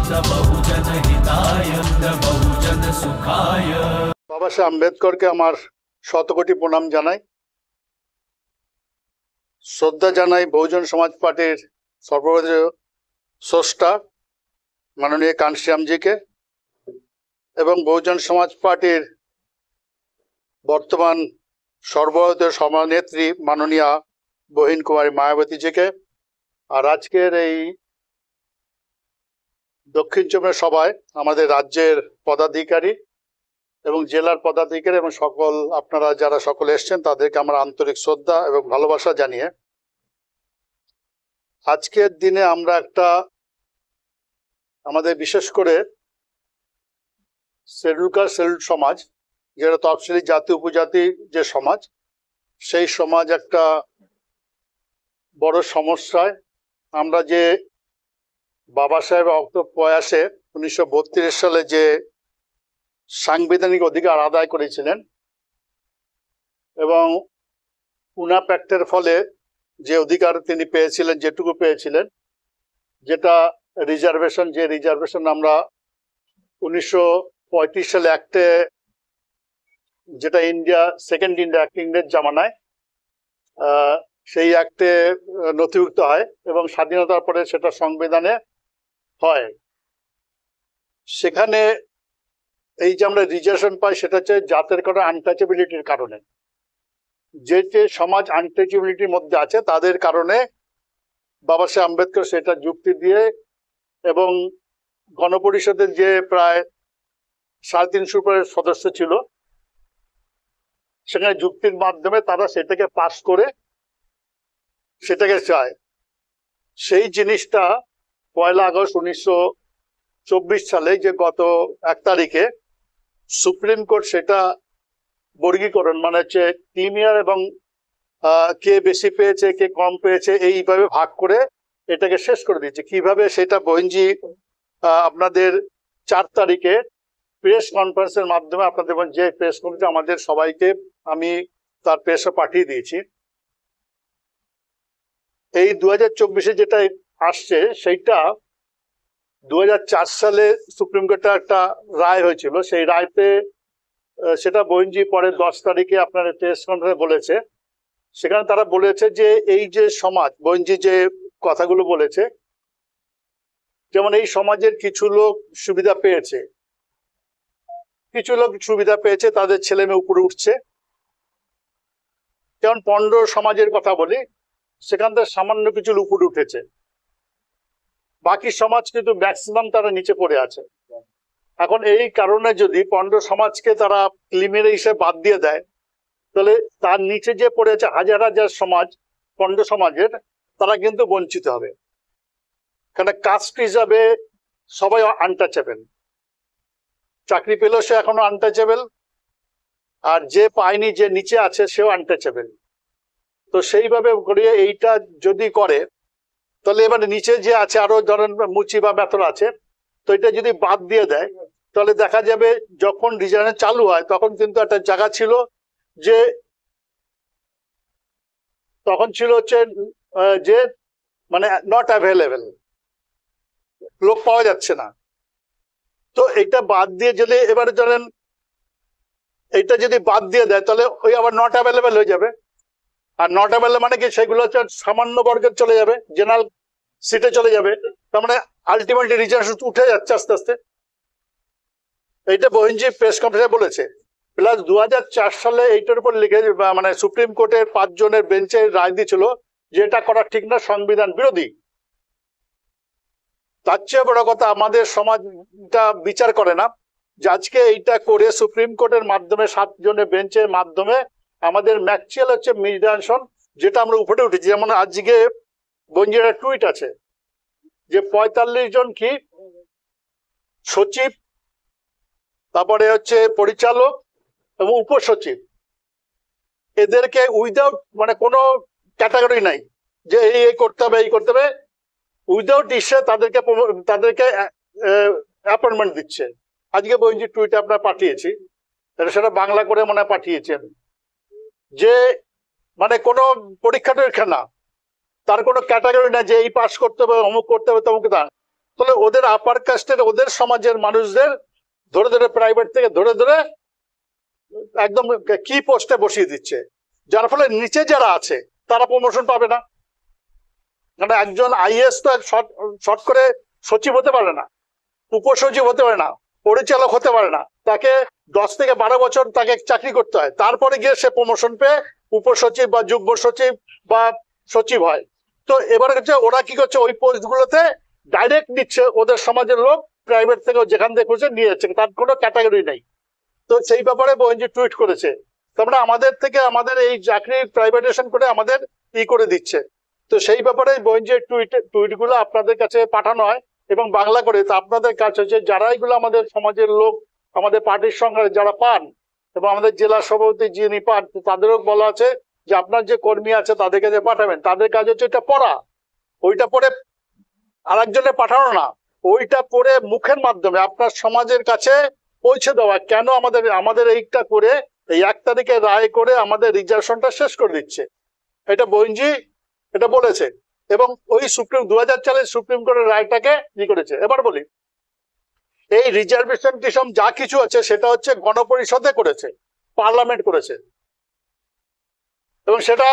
बहुजन हिताय बहुजन सुखाय। বাবা সাহেব আম্বেদকরকে আমার শতকোটি প্রণাম জানাই, শ্রদ্ধা জানাই বহুজন সমাজ পার্টির সর্বভারতীয় স্রষ্টা মাননীয় কানশ্যামজিকে এবং বহুজন সমাজ পার্টির বর্তমান সর্বভারতীয় সভানেত্রী মাননীয়া বহিন কুমারী মায়াবতীজিকে। আর আজকের এই দক্ষিণ চব্বিশ সভায় আমাদের রাজ্যের পদাধিকারী এবং জেলার পদাধিকারী এবং সকল আপনারা যারা সকলে এসছেন তাদেরকে আমার আন্তরিক শ্রদ্ধা এবং ভালোবাসা জানিয়ে আজকের দিনে আমরা একটা আমাদের বিশেষ করে শিডিউল কাস্ট শিডিউল সমাজ, যেটা তফসিলি জাতি উপজাতি যে সমাজ, সেই সমাজ একটা বড় সমস্যায়। আমরা যে বাবা সাহেব প্রয়াসে 1932 সালে যে সাংবিধানিক অধিকার আদায় করেছিলেন এবং পুনা প্যাক্টের ফলে যে অধিকার তিনি পেয়েছিলেন, যেটুকু পেয়েছিলেন, যেটা রিজার্ভেশন, যে রিজার্ভেশন আমরা 1935 সালে অ্যাক্টে, যেটা ইন্ডিয়া সেকেন্ড ইন্ডিয়া অ্যাক্ট ইংরেজ জামানায়, সেই অ্যাক্টে নথিভুক্ত হয় এবং স্বাধীনতার পরে সেটা সংবিধানে হয়। সেখানে এই যে আমরা রিজার্ভেশন পাই সেটা হচ্ছে জাতের কারণে আনটাচেবিলিটির কারণে, যে যে সমাজ আনটাচেবিলিটির মধ্যে আছে তাদের কারণে বাবা সাহেব আম্বেদকর সেটা যুক্তি দিয়ে এবং গণপরিষদের যে প্রায় 350 উপরে সদস্য ছিল সেখানে যুক্তির মাধ্যমে তারা সেটাকে পাস করে সেটাকে চায়। সেই জিনিসটা 1 আগস্ট 1924 সালে যে গত 1 তারিখে সুপ্রিম কোর্ট সেটা বর্গীকরণ, মানে হচ্ছে ক্রিমিয়ার এবং কে বেশি পেয়েছে কে কম পেয়েছে এইভাবে ভাগ করে এটাকে শেষ করে দিয়েছে। কিভাবে সেটা বহিনজি আপনাদের 4 তারিখে প্রেস কনফারেন্সের মাধ্যমে আপনাদের যে প্রেস কনফারেন্স আমাদের সবাইকে আমি তার প্রেসও পাঠিয়ে দিয়েছি। এই 2024-এ যেটা আসছে সেইটা 2004 সালে সুপ্রিম কোর্টে একটা রায় হয়েছিল। সেই রায়তে সেটা বহিনজি পরে 10 তারিখে আপনার প্রেস কনফারেন্সে বলেছে। সেখানে তারা বলেছে যে এই যে সমাজ, বহিনজি যে কথাগুলো বলেছে, যেমন এই সমাজের কিছু লোক সুবিধা পেয়েছে, কিছু লোক সুবিধা পেয়েছে, তাদের ছেলে মেয়ে উপরে উঠছে। যেমন পণ্ড সমাজের কথা বলি, সেখান থেকে সামান্য কিছু উপরে উঠেছে, বাকি সমাজ কিন্তু ম্যাক্সিমাম তারা নিচে পড়ে আছে। এখন এই কারণে যদি পণ্ড সমাজকে তারা প্রিলিমিনারি হিসেবে বাদ দিয়ে দেয়, তাহলে তার নিচে যে পড়ে আছে হাজার হাজার সমাজ পণ্ড সমাজের, তারা কিন্তু বঞ্চিত হবে। কারণ কাস্ট হিসাবে সবাই আনটাচেবল, চাকরি পেলেও সে এখনো আনটাচেবল, আর যে পায়নি, যে নিচে আছে, সেও আনটাচেবল। তো সেইভাবে করিয়ে এইটা যদি করে, তাহলে এবার নিচে যে আছে আরো ধরেন মুচি বা বেতন আছে, তো এটা যদি বাদ দিয়ে দেয়, তাহলে দেখা যাবে যখন রিজার্ভেশন চালু হয় তখন কিন্তু একটা জায়গা ছিল যে তখন ছিল হচ্ছে যে মানে নট অ্যাভেলেবেল, লোক পাওয়া যাচ্ছে না। তো এটা বাদ দিয়ে যদি এবারে ধরেন এটা যদি বাদ দিয়ে দেয়, তাহলে ওই আবার নট অ্যাভেলেবেল হয়ে যাবে। আর নট অ্যাভেলেবেল মানে কি, সেগুলো হচ্ছে সামান্য বর্গের চলে যাবে, জেনারেল সিটে চলে যাবে। তার মানে আলটিমেটলি রিজার্ভেশন উঠে যাচ্ছে আস্তে আস্তে। এইটা বহিনজি প্রেস কনফারেন্সে বলেছে। প্লাস 2004 সালে এইটার উপর লিখে মানে সুপ্রিম কোর্টের 5 জনের বেঞ্চে রায় দিয়েছিল যে এটা করা ঠিক না, সংবিধান বিরোধী। তার চেয়ে বড় কথা, আমাদের সমাজটা বিচার করে না যে আজকে এইটা করে সুপ্রিম কোর্টের মাধ্যমে 7 জনের বেঞ্চের মাধ্যমে আমাদের ম্যাকচুয়াল হচ্ছে মিডিয়েশন, যেটা আমরা উপরে উঠেছি। যেমন আজকে বঞ্জির টুইট আছে যে 45 জন কি সচিব, তারপরে হচ্ছে পরিচালক এবং উপসচিব, এদেরকে উইদাউট মানে কোনো ক্যাটাগরি নাই যে এই করতে হবে এই করতে হবে, উইদাউট ইসে তাদেরকে অ্যাপয়েন্টমেন্ট দিচ্ছে। আজকে বইজি টুইটে আপনার পাঠিয়েছি, সেটা বাংলা করে মনে পাঠিয়েছেন যে মানে কোনো পরীক্ষা টরীক্ষা না, তার কোনো ক্যাটাগরি না যে এই পাস করতে হবে, অমুক করতে হবে, তমুক তা। তাহলে ওদের আপার কাস্টের ওদের সমাজের মানুষদের ধরে ধরে প্রাইভেট থেকে ধরে ধরে একদম কি পোস্টে বসিয়ে দিচ্ছে, যার ফলে নিচে যারা আছে তারা প্রমোশন পাবে না। মানে একজন আইএস তো শর্ট করে সচিব হতে পারে না, উপসচিব হতে পারে না, পরিচালক হতে পারে না, তাকে 10 থেকে 12 বছর তাকে চাকরি করতে হয়, তারপরে গিয়ে সে প্রমোশন পেয়ে উপসচিব বা যুগ্ম সচিব বা সচিব হয়। তো এবার হচ্ছে ওরা কি করছে, ওই পোস্ট গুলোতে ডাইরেক্ট নিচ্ছে ওদের সমাজের লোক, প্রাইভেট থেকে যেখান থেকে খুঁজে নিয়ে যাচ্ছে, তার কোনো ক্যাটাগরি নেই। তো সেই ব্যাপারে বোনজি টুইট করেছে, তারপরে আমাদের থেকে আমাদের এই চাকরি প্রাইভেটাইজেশন করে আমাদের করে দিচ্ছে। তো সেই ব্যাপারে বোনজি টুইট গুলো আপনাদের কাছে পাঠানো হয় এবং বাংলা করে। তো আপনাদের কাছে হচ্ছে যারা এগুলো আমাদের সমাজের লোক, আমাদের পার্টির সঙ্গে যারা পান এবং আমাদের জেলা সভাপতি যিনি পান, তাদেরও বলা আছে যে আপনার যে কর্মী আছে তাদের কাছে পাঠাবেন, তাদের কাজ হচ্ছে এটা পড়া, ওইটা পড়ে আরেকজনে পাঠানো না, ওইটা পড়ে মুখের মাধ্যমে আপনার সমাজের কাছে পৌঁছে দেওয়া। কেন আমাদের এইটা করে এই 1 তারিখে রায় করে আমাদের রিজার্ভেশনটা শেষ করে দিচ্ছে, এটা বোনজি এটা বলেছে। এবং ওই 2004 সালে সুপ্রিম কোর্টের রায়টাকে করেছে। এবার বলি, এই রিজার্ভেশন টিসম যা কিছু আছে সেটা হচ্ছে গণপরিষদে করেছে, পার্লামেন্ট করেছে। এবং সেটা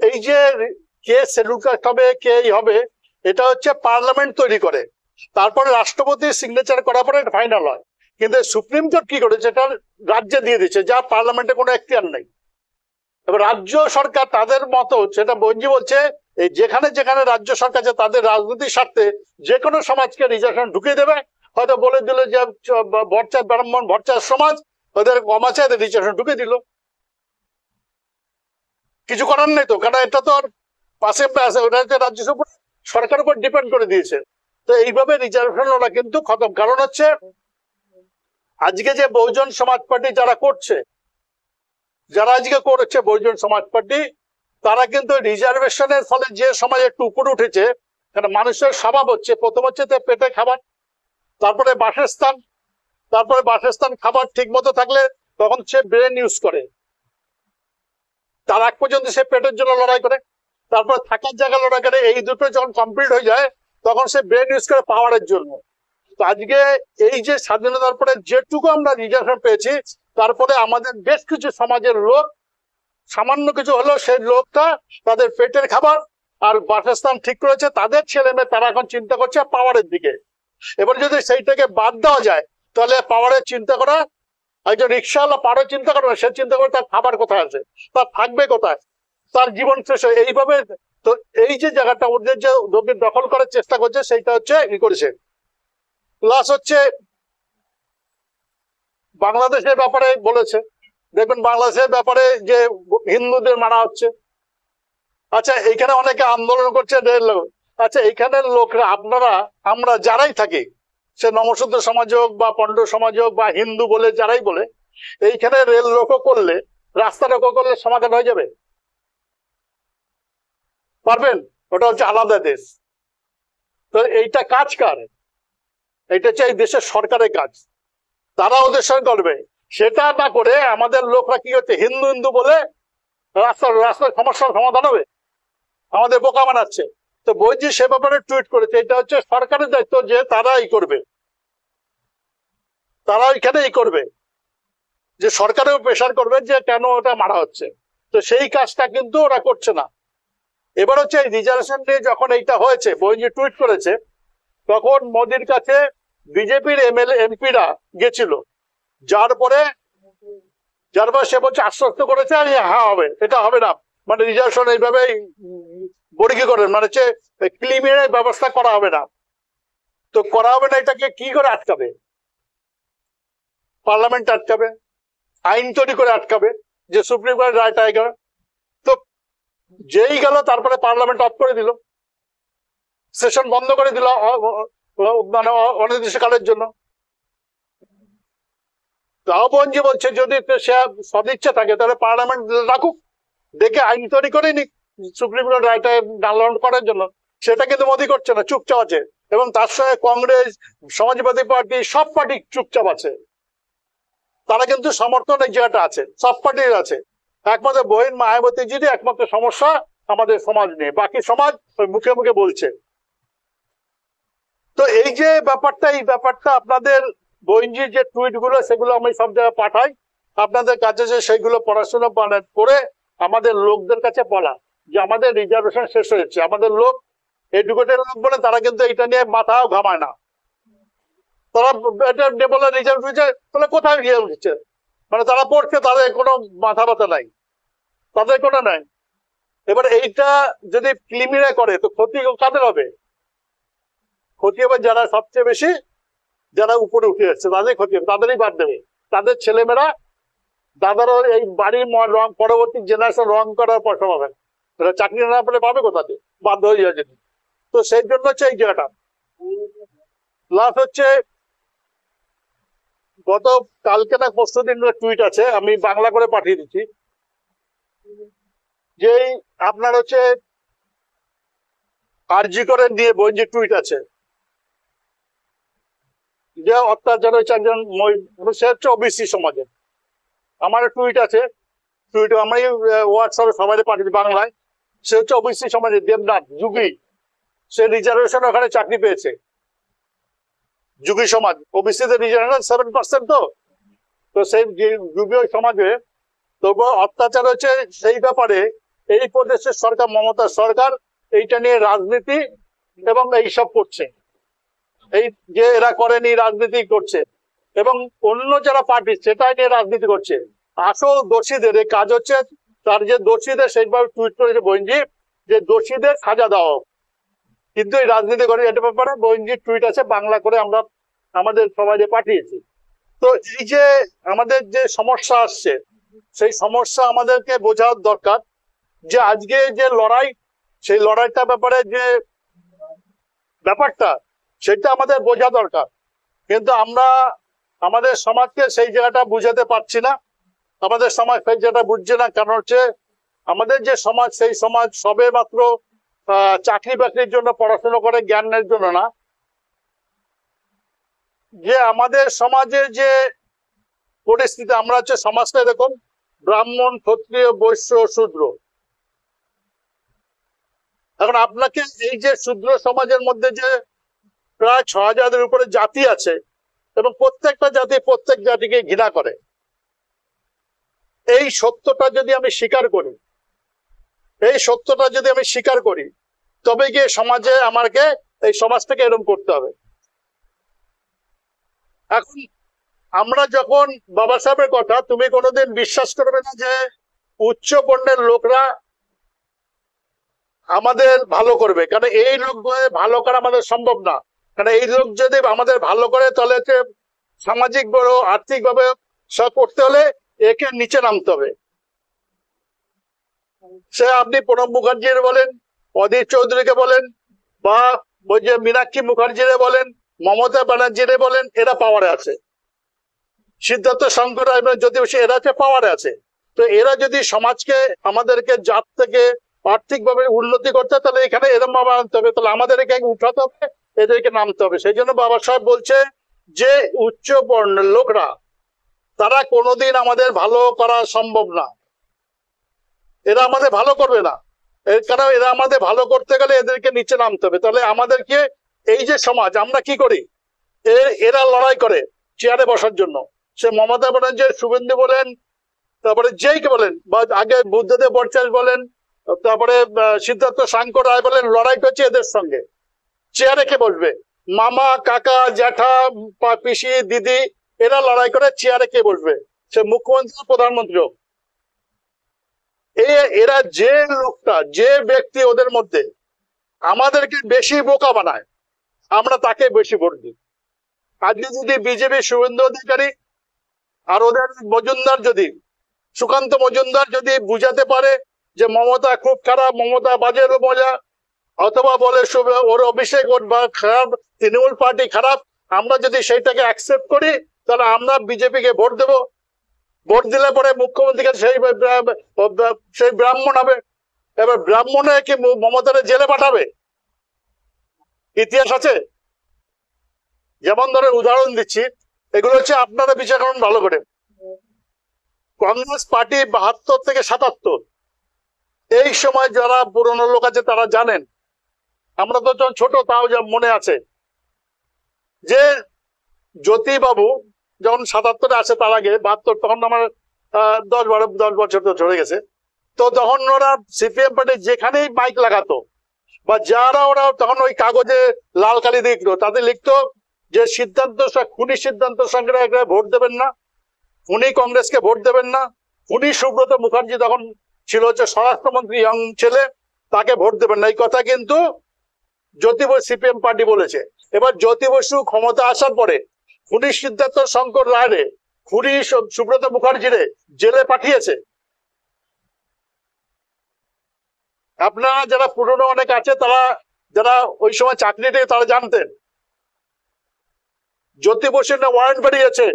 এই যে কে শিডিউল কাস্ট হবে, কে হবে, এটা হচ্ছে পার্লামেন্ট তৈরি করে, তারপরে রাষ্ট্রপতি সিগনেচার করার পরে ফাইনাল হয়। কিন্তু সুপ্রিম কোর্ট কি করেছে, এটা রাজ্যে দিয়ে দিচ্ছে, যা পার্লামেন্টে কোনো এখতিয়ার নেই। এবার রাজ্য সরকার তাদের মতো, সেটা বঞ্জি বলছে, এই যেখানে যেখানে রাজ্য সরকার আছে তাদের রাজনৈতিক স্বার্থে যে কোনো সমাজকে রিজার্ভেশন ঢুকিয়ে দেবে। হয়তো বলে দিল যে ভট্টাচার্য ব্রাহ্মণ ভট্টাচার্য সমাজ, ওদের কম আছে, এদের রিজার্ভেশন ঢুকিয়ে দিল, কিছু করার নেই তো, কারণ এটা তো আর পাশে আছে, ওটা হচ্ছে রাজ্য সরকারের উপর ডিপেন্ড করে দিয়েছে। তো এইভাবে রিজার্ভেশন ওরা কিন্তু খতম। কারণ হচ্ছে আজকে যে বহুজন সমাজ পার্টি যারা করছে, যারা আজকে করেছে বহুজন সমাজ পার্টি, তারা কিন্তু রিজার্ভেশনের ফলে যে সমাজ একটু উপরে উঠেছে, কারণ মানুষের স্বভাব হচ্ছে প্রথম হচ্ছে পেটে খাবার, তারপরে বাসস্থান, তারপরে বাসস্থান খাবার ঠিক মতো থাকলে তখন সে ব্রেন ইউজ করে, তার আগ পর্যন্ত সে পেটের জন্য লড়াই করে, তারপর থাকার জায়গা লড়াই করে। এই দুটো যখন কমপ্লিট হয়ে যায় তখন সে ব্রেন ইউজ করে পাওয়ারের জন্য। তো আজকে এই যে স্বাধীনতার পরে যেটুকু আমরা রিজার্ভেশন পেয়েছি, তারপরে আমাদের বেশ কিছু সমাজের লোক সামান্য কিছু হলেও সেই লোকটা তাদের পেটের খাবার আর বাসস্থান ঠিক করেছে, তাদের ছেলে মেয়ে তারা এখন চিন্তা করছে পাওয়ারের দিকে। এবার যদি সেইটাকে বাদ দেওয়া যায় তাহলে পাওয়ারের চিন্তা করা, একজন রিক্সাওয়ালা পাওয়ারের চিন্তা করে না, সে চিন্তা করে তার খাবার কোথায় আছে, তার থাকবে কোথায়, তার জীবন শেষ হয় এইভাবে। তো এই যে জায়গাটা ওদের যে দখল করার চেষ্টা করছে সেইটা হচ্ছে করেছে। প্লাস হচ্ছে বাংলাদেশের ব্যাপারে বলেছে, দেখবেন বাংলাদেশের ব্যাপারে যে হিন্দুদের মারা হচ্ছে। আচ্ছা, এইখানে অনেকে আন্দোলন করছে, আচ্ছা এইখানের লোকরা, আপনারা আমরা যারাই থাকি, সে নমশূদ্র সমাজ হোক বা পণ্ড সমাজ হোক বা হিন্দু বলে যারাই বলে, এইখানে রেল রোকো করলে, রাস্তা রোকো করলে সমাধান হয়ে যাবে? পারবেন? ওটা হচ্ছে আলাদা দেশ। তো এইটা কাজ কার? এটা হচ্ছে এই দেশের সরকারের কাজ, তারা ওদের সঙ্গে করবে। সেটা না করে আমাদের লোকরা কি হচ্ছে, হিন্দু হিন্দু বলে রাস্তার সমস্যার সমাধান হবে, আমাদের বোকা বানাচ্ছে। তো বৈজি সে ব্যাপারে টুইট করেছে, এটা হচ্ছে সরকারের দায়িত্ব যে তারাই করবে, তারা এখানেই করবে, যে সরকারেও প্রেশার করবে যে কেন ওটা মারা হচ্ছে। তো সেই কাজটা কিন্তু ওরা করছে না। এবার হচ্ছে এই রিজার্ভেশন নিয়ে যখন এইটা হয়েছে, বৈজি টুইট করেছে, তখন মোদির কাছে বিজেপির এমএলএ এমপিরা গেছিল, যার পরে সে বলছে আশ্বস্ত করেছে হ্যাঁ হবে, এটা হবে না, মানে রিজার্ভেশন এইভাবে বর্গী করেন, মানে হচ্ছে ক্লিমের ব্যবস্থা করা হবে না। তো করা হবে না, এটাকে কি করে আটকাবে? পার্লামেন্ট আটকাবে, আইন তৈরি করে আটকাবে, যে সুপ্রিম কোর্টের রায়টা গেল। তো যেই গেল তারপরে পার্লামেন্ট অফ করে দিল, সেশন বন্ধ করে দিল, মানে অনির্দিষ্টকালের জন্য। তাও বঞ্জি বলছে যদি সে সদিচ্ছা থাকে তাহলে পার্লামেন্ট রাখুক, দেখে আইন তৈরি করে নিক সুপ্রিম কোর্ট রায়টা ডাউনলোড করার জন্য। সেটা কিন্তু মোদি করছে না, চুপচাপ আছে। এবং তার সঙ্গে কংগ্রেস, সমাজবাদী পার্টি, সব পার্টি চুপচাপ আছে, তারা কিন্তু সমর্থন এই জায়গাটা আছে, সব পার্টির আছে। একমাত্র বহিন মায়াবতীজিরই একমাত্র সমস্যা আমাদের সমাজ নিয়ে, বাকি সমাজ ওই মুখে মুখে বলছে। তো এই যে ব্যাপারটা, এই ব্যাপারটা আপনাদের বইনজির যে টুইট গুলো সেগুলো আমি সব জায়গায় পাঠাই আপনাদের কাছে, যে সেইগুলো পড়াশোনা করে আমাদের লোকদের কাছে বলা যে আমাদের রিজার্ভেশন শেষ হয়েছে। আমাদের লোক এডুকেটেড লোক বলে তারা কিন্তু এটা নিয়ে মাথাও ঘামায় না। তারা এটা বলে রিজার্ভ হয়েছে, তাহলে কোথায় গিয়ে উঠছে, মানে তারা পড়ছে, তাদের কোনো মাথা ব্যথা নাই, তাদের কোনো নাই। এবার এইটা যদি ক্লিমিরা করে তো ক্ষতি কাদের হবে? ক্ষতি হবে যারা সবচেয়ে বেশি, যারা উপরে উঠে যাচ্ছে তাদের ক্ষতি হবে, তাদেরই বাদ দেবে। তাদের ছেলেমেয়েরা দাদারও এই বাড়ির রং পরবর্তী জেনারেশন রং করার পয়সা পাবে, চাকরি না পেলে পাবে কোথাতে, বাধ্য হয়ে যাচ্ছে। তো সেই জন্য হচ্ছে এই জায়গাটা লাস্ট হচ্ছে গত কালকে না পরশু দিন টুইট আছে, আমি বাংলা করে পাঠিয়ে দিচ্ছি, যে আপনার হচ্ছে আরজি করে নিয়ে বইনজি টুইট আছে, যে অত্যাচার হয়েছে একজন সে হচ্ছে ওবিসি সমাজের। আমার টুইট আছে, টুইট আমি হোয়াটসঅ্যাপে সবাই পাঠিয়েছি বাংলায়। সে হচ্ছে ওবিসি সমাজের দেবনাথ যুগী, সে রিজার্ভেশন ওখানে চাকরি পেয়েছে। যুগী সমাজ ওবিসিতে রিজার্ভেশন 7% তো সেই যুগী সমাজে তবু অত্যাচার হচ্ছে। সেই ব্যাপারে এই প্রদেশের সরকার, মমতা সরকার, এইটা নিয়ে রাজনীতি এবং এইসব করছে, এই যে এরা করেনি রাজনীতি করছে, এবং অন্য যারা পার্টি সেটাই নিয়ে রাজনীতি করছে। আসল দোষীদের এই কাজ হচ্ছে, তার যে দোষীদের সেইভাবে টুইট করেছে বইনজি যে দোষীদের সাজা দাও, কিন্তু এই রাজনীতি করে এটা ব্যাপারে বইনজির টুইট আছে বাংলা করে, আমরা আমাদের সবাই পাঠিয়েছি। তো এই যে আমাদের যে সমস্যা আসছে, সেই সমস্যা আমাদেরকে বোঝার দরকার, যে আজকে যে লড়াই, সেই লড়াইটা ব্যাপারে যে ব্যাপারটা সেটা আমাদের বোঝা দরকার। কিন্তু আমরা আমাদের সমাজকে সেই জায়গাটা বুঝাতে পারছি না, আমাদের সমাজ সেই জায়গাটা বুঝছে না। কারণ হচ্ছে আমাদের যে সমাজ, সেই সমাজ সবে মাত্র চাকরি বাকরির জন্য পড়াশোনা করে, জ্ঞানের জন্য না। যে আমাদের সমাজের যে পরিস্থিতি, আমরা হচ্ছে সমাজটা এরকম ব্রাহ্মণ, ক্ষত্রিয়, বৈশ্য, শূদ্র। এখন আপনাকে এই যে শূদ্র সমাজের মধ্যে যে প্রায় 6000-এর উপরে জাতি আছে, এবং প্রত্যেকটা জাতি প্রত্যেক জাতিকে ঘৃণা করে, এই সত্যটা যদি আমি স্বীকার করি, এই সত্যটা যদি আমি স্বীকার করি, তবে গিয়ে সমাজে আমাকে এই সমাজটাকে এরকম করতে হবে। এখন আমরা যখন বাবা সাহেবের কথা, তুমি কোনোদিন বিশ্বাস করবে না যে উচ্চ বর্ণের লোকরা আমাদের ভালো করবে, কারণ এই লোক ভালো করা আমাদের সম্ভব না। কারণ এই লোক যদি আমাদের ভালো করে, তাহলে হচ্ছে সামাজিক বড় আর্থিক ভাবে সব করতে হলে একে নিচে নামতে হবে। সে আপনি প্রণব মুখার্জির বলেন, অধীর চৌধুরীকে বলেন, বা ওই যে মীনাক্ষী মুখার্জিরে বলেন, মমতা ব্যানার্জিরে বলেন, এরা পাওয়ারে আছে। সিদ্ধার্থ শঙ্কর রায় যদি এরা হচ্ছে পাওয়ারে আছে। তো এরা যদি সমাজকে, আমাদেরকে জাত থেকে আর্থিকভাবে উন্নতি করতে, তাহলে এখানে এরম ভাবে আনতে হবে, তাহলে আমাদেরকে উঠাতে হবে, এদেরকে নামতে হবে। সেই জন্য বাবা সাহেব বলছে যে উচ্চ বর্ণের লোকরা, তারা কোনোদিন আমাদের ভালো করা সম্ভব না, এরা আমাদের ভালো করবে না। এর কারণ এরা আমাদের ভালো করতে গেলে এদেরকে নিচে নামতে হবে। তাহলে আমাদেরকে এই যে সমাজ, আমরা কি করি, এরা লড়াই করে চেয়ারে বসার জন্য। সে মমতা ব্যানার্জি, শুভেন্দু বলেন, তারপরে যেইকে বলেন, বা আগে বুদ্ধদেব ভট্টাচার্য বলেন, তারপরে সিদ্ধার্থ শঙ্কর রায় বলেন, লড়াই করছে এদের সঙ্গে। চেয়ারে কে বসবে? মামা, কাকা, জ্যাঠা, পিসি, দিদি, এরা লড়াই করে চেয়ারে কে বসবে? সে মুখ্যমন্ত্রী, প্রধানমন্ত্রী হোক। এরা যে লোকটা, যে ব্যক্তি ওদের মধ্যে আমাদেরকে বেশি বোকা বানায়, আমরা তাকে বেশি ভোট দিই। আজকে যদি বিজেপি শুভেন্দু অধিকারী আর ওদের মজুমদার, যদি সুকান্ত মজুমদার যদি বুঝাতে পারে যে মমতা খুব খারাপ, মমতা বাজে মজা, অথবা বলে ওর অভিষেক বা খারাপ, তৃণমূল পার্টি খারাপ, আমরা যদি সেইটাকে অ্যাকসেপ্ট করি, তাহলে আমরা বিজেপিকে ভোট দেব। ভোট দিলে পরে মুখ্যমন্ত্রীকে সেই ব্রাহ্মণ হবে। এবার ব্রাহ্মণে কি মমতারে জেলে পাঠাবে? ইতিহাস আছে। যেমন ধরে উদাহরণ দিচ্ছি, এগুলো হচ্ছে আপনারা বিচার করুন ভালো করে। কংগ্রেস পার্টি 72 থেকে 77, এই সময় যারা পুরনো লোক আছে তারা জানেন, আমরা তো যখন ছোট তাও যা মনে আছে, যে জ্যোতি বাবু যখন 77-এ আসে, তার আগে 72, তখন আমার 10 বছর তো চলে গেছে। তো তখন ওরা সিপিএম পার্টি যেখানেই মাইক লাগাতো বা যারা ওরা তখন ওই কাগজে লাল কালি লিখতো, তাদের লিখতো যে সিদ্ধান্ত খুনি সিদ্ধান্ত সঙ্গে ভোট দেবেন না, উনি কংগ্রেসকে ভোট দেবেন না, উনি সুব্রত মুখার্জি তখন ছিল হচ্ছে স্বরাষ্ট্রমন্ত্রী, ইয়ং ছেলে, তাকে ভোট দেবেন না। এই কথা কিন্তু জ্যোতি বসু সিপিএম পার্টি বলেছে। এবার জ্যোতি বসু ক্ষমতা আসার পরে খুনি সিদ্ধার্থ শঙ্কর রায়রে, খুনি সুব্রত মুখার্জিরে জেলে পাঠিয়েছে। আপনারা যারা পুরনো অনেক আছে, তারা যারা ওই সময় চাকরিতে, তারা জানতেন জ্যোতি বসুর না ওয়ারেন্ট বেরিয়েছে,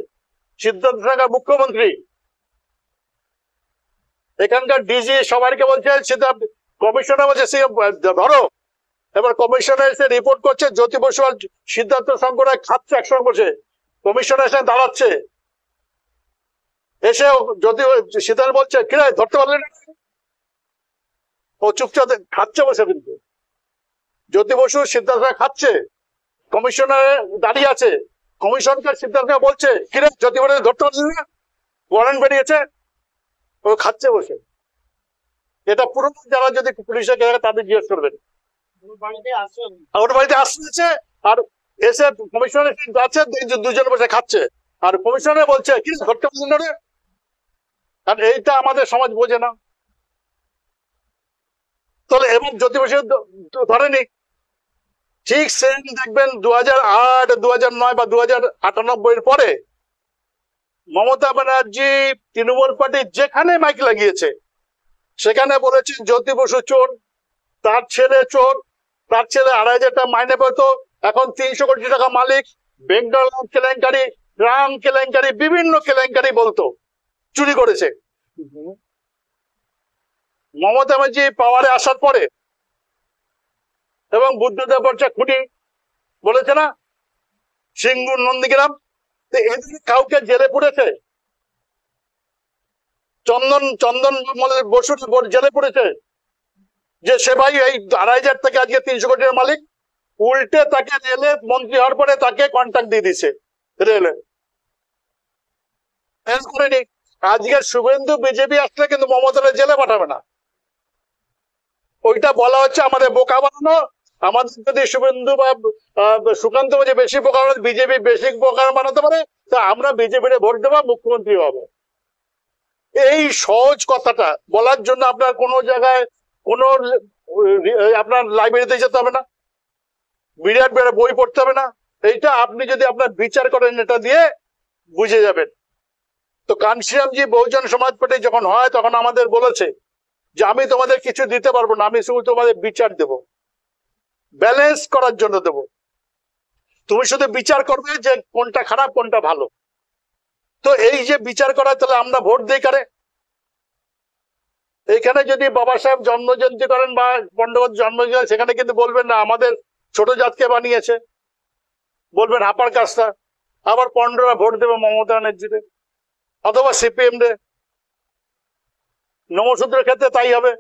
সিদ্ধার্থ সরকার মুখ্যমন্ত্রী, এখানকার ডিজি সবাইকে বলছে, কমিশনার বলছে ধরো। এবার কমিশনার এসে রিপোর্ট করছে জ্যোতি বসু আর সিদ্ধার্থ শঙ্কর রায় খাচ্ছে একসঙ্গে বসে, কমিশনার এসে দাঁড়াচ্ছে, এসে জ্যোতি সিদ্ধার্থ বলছে কি রে ধরতে পারলেন, ও চুপচাপ খাচ্ছে বসে। কিন্তু জ্যোতি বসু সিদ্ধার্থ খাচ্ছে, কমিশনার দাঁড়িয়ে আছে, কমিশনকে সিদ্ধার্থ বলছে কি রে জ্যোতি বসু ধরতে পারলেন না, ওয়ারেন্ট বেরিয়েছে, ও খাচ্ছে বসে। এটা পুরো যারা যদি পুলিশে গেলে তাদের জিজ্ঞেস করবেন, ওর বাড়িতে আসছে আর এসে কমিশনার আছে, দুজন বসে খাচ্ছে, আর কমিশনার বলছে কি ধরতে পারলেন না। আর এইটা আমাদের সমাজ বোঝে না। তাহলে এবং জ্যোতি বসু ধরেনি, ঠিক সেম দেখবেন 2008, 2009 বা 2098 পরে মমতা ব্যানার্জি তৃণমূল পার্টি যেখানে মাইক লাগিয়েছে সেখানে বলেছে জ্যোতি বসু চোর, তার ছেলে চোর, তার ছেলে 2,500 টাকা মাইনে পেত, এখন 300 কোটি টাকা মালিক, বেঙ্গল কেলেঙ্কারি, রাম কেলেঙ্কারি, বিভিন্ন কেলেঙ্কারি বলতো, চুরি করেছে। মমতা ব্যানার্জি পাওয়ারে আসার পরে এবং বুদ্ধদেব ভট্টাচার্য খুনি বলেছে না, সিঙ্গুর নন্দীগ্রাম, এদের কাউকে জেলে পুড়েছে, চন্দন বসু জেলে পড়েছে, যে সে ভাই এই 2,500 থেকে আজকে 300 কোটির মালিক, উল্টে তাকে রেলে মন্ত্রী হওয়ার পরে তাকে কন্ট্রাক্ট দিয়ে দিচ্ছে রেলে। আজকে শুভেন্দু বিজেপি আসলে কিন্তু মমতার জেলে পাঠাবে না, ওইটা বলা হচ্ছে আমাদের বোকা বানানো। আমাদের যদি শুভেন্দু বা সুকান্ত বেশি বোকা, বিজেপি বেশি বোকা বানাতে পারে, তা আমরা বিজেপির ভোট দেবো, মুখ্যমন্ত্রী হবো। এই সহজ কথাটা বলার জন্য আপনার কোনো জায়গায় কোনো আপনার লাইব্রেরিতে যেতে হবে না, বিরাট বিরাট বই পড়তে হবে না। এইটা আপনি যদি আপনার বিচার করেন, এটা দিয়ে বুঝে যাবেন। তো কানসিরামজি বহুজন সমাজ পার্টি যখন হয়, তখন আমাদের বলেছে যে আমি তোমাদের কিছু দিতে পারবো না, আমি শুধু তোমাদের বিচার দেব, ব্যালেন্স করার জন্য দেব। তুমি শুধু বিচার করবে যে কোনটা খারাপ কোনটা ভালো। তো এই যে বিচার করা, তাহলে আমরা ভোট দিই কারে? এইখানে যদি বাবা সাহেব জন্মজয়ন্তী করেন বা পণ্ডবত জন্মজয়ন্তী, সেখানে কিন্তু বলবেন না আমাদের ছোট জাতকে বানিয়েছে, বলবেন হাপার কাজটা। আবার পণ্ডরা ভোট দেবে মমতা ব্যানার্জিতে অথবা সিপিএম রে, নমসূত্রের ক্ষেত্রে তাই হবে।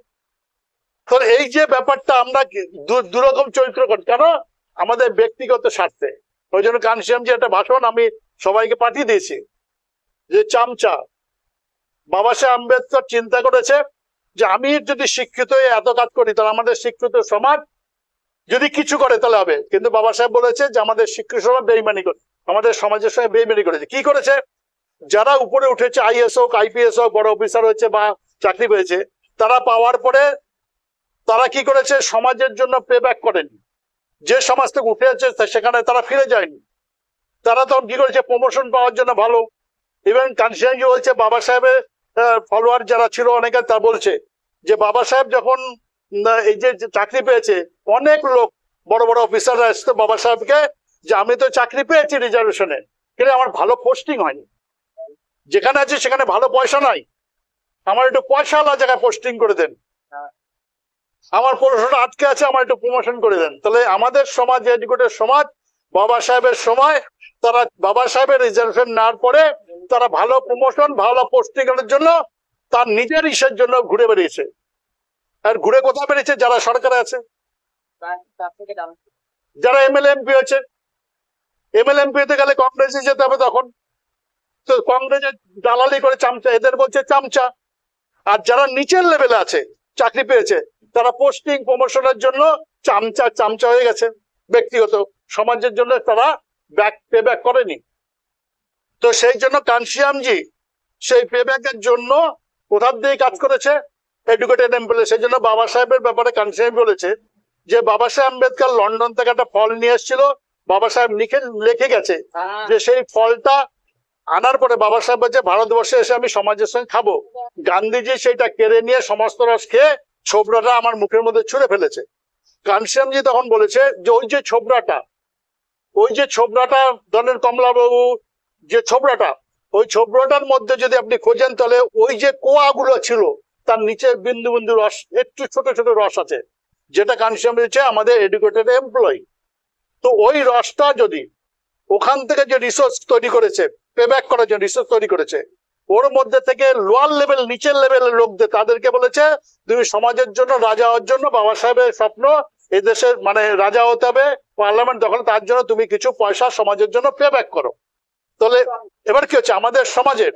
তো এই যে ব্যাপারটা, আমরা দুরকম চরিত্র করি কেন? আমাদের ব্যক্তিগত স্বার্থে। ওই জন্য কানসিরামজি একটা ভাষণ আমি সবাইকে পাঠিয়ে দিয়েছি, যে চামচা বাবা সাহেব আম্বেদকর চিন্তা করেছে যে আমি যদি শিক্ষিত হয়ে এত কাজ করি, তাহলে আমাদের শিক্ষিত সমাজ যদি কিছু করে তাহলে হবে। কিন্তু বাবা সাহেব বলেছে যে আমাদের শিক্ষিত সমাজ বেইমানি করে, আমাদের সমাজের সঙ্গে বেইমানি করেছে। কি করেছে? যারা উপরে উঠেছে, আইএস হোক, আইপিএস হোক, বড় অফিসার হয়েছে বা চাকরি পেয়েছে, তারা পাওয়ার পরে তারা কি করেছে? সমাজের জন্য পে ব্যাক করেনি। যে সমাজ থেকে উঠে আছে সেখানে তারা ফিরে যায়নি। তারা তখন কি করেছে? প্রমোশন পাওয়ার জন্য ভালো। ইভেন কানসিরামজি বলছে, বাবা সাহেবের ফলোয়ার যারা ছিল অনেকে, তা বলছে যে বাবা সাহেব যখন এই যে চাকরি পেয়েছে, অনেক লোক বড় বড় অফিসাররা আসতো বাবা সাহেবকে, যে আমি তো চাকরি পেয়েছি রিজার্ভেশনে, কিন্তু আমার ভালো পোস্টিং হয়নি, যেখানে আছে সেখানে ভালো পয়সা নাই, আমার একটু পয়সাওয়ালা জায়গায় পোস্টিং করে দেন, আমার পড়াশোনা আটকে আছে, আমার একটু প্রমোশন করে দেন। তাহলে আমাদের সমাজ, এডুকেটেড সমাজ, বাবা সাহেবের সময় তারা বাবা সাহেবের রিজার্ভেশন নেওয়ার পরে তারা ভালো প্রমোশন, ভালো পোস্টিং এর জন্য তার নিজের ইসের জন্য ঘুরে বেরিয়েছে। আর ঘুরে কোথায় বেরিয়েছে? যারা সরকারে আছে, যারা এমএলএ এমপি হয়েছে, এমএলএমপি তে গেলে কংগ্রেসে যেতে হবে তখন। তো কংগ্রেসের দালালি করে চামচা, এদের বলছে চামচা। আর যারা নিচের লেভেলে আছে, চাকরি পেয়েছে, তারা পোস্টিং প্রমোশনের জন্য চামচা চামচা হয়ে গেছে। ব্যক্তিগত সমাজের জন্য তারা পে ব্যাক করেনি। তো সেই জন্য কানসিয়ামজি সেই পে ব্যাকের জন্য কোথার দিয়ে কাজ করেছে, এডুকেটেড এমপ্লয়ি। সেই জন্য বাবা সাহেবের ব্যাপারে কানসিয়াম বলেছে যে বাবা সাহেব আম্বেদকর লন্ডন থেকে একটা ফল নিয়ে এসেছিল, বাবা সাহেব লিখে গেছে যে সেই ফলটা আনার পরে বাবা সাহেব বলছে ভারতবর্ষে এসে আমি সমাজের সঙ্গে খাবো। গান্ধীজি সেটা কেড়ে নিয়ে সমস্ত রস খেয়ে ছোবড়াটা আমার মুখের মধ্যে ছুঁড়ে ফেলেছে। কানসিয়ামজি তখন বলেছে যে ওই যে ছোবড়াটা ধরেন কমলাবাবু যে ছোবড়াটা, ওই ছোবড়াটার মধ্যে যদি আপনি খোঁজেন তাহলে ওই যে কোয়াগুলো ছিল তার নিচে বিন্দু বিন্দু রস, একটু ছোট ছোট রস আছে, যেটা কানসিয়াম দিচ্ছে আমাদের এডুকেটেড এমপ্লয়ি। তো ওই রসটা যদি ওখান থেকে যে রিসোর্স তৈরি করেছে, পে ব্যাক করার জন্য রিসোর্স তৈরি করেছে, ওর মধ্যে থেকে লোয়ার লেভেল, নিচের লেভেলের লোকদের তাদেরকে বলেছে তুমি সমাজের জন্য রাজা হওয়ার জন্য, বাবা সাহেবের স্বপ্ন এই দেশের মানে রাজা হতে হবে, পার্লামেন্ট দখল, তার জন্য তুমি কিছু পয়সা সমাজের জন্য পে ব্যাক করো। তাহলে এবার কি হচ্ছে, আমাদের সমাজের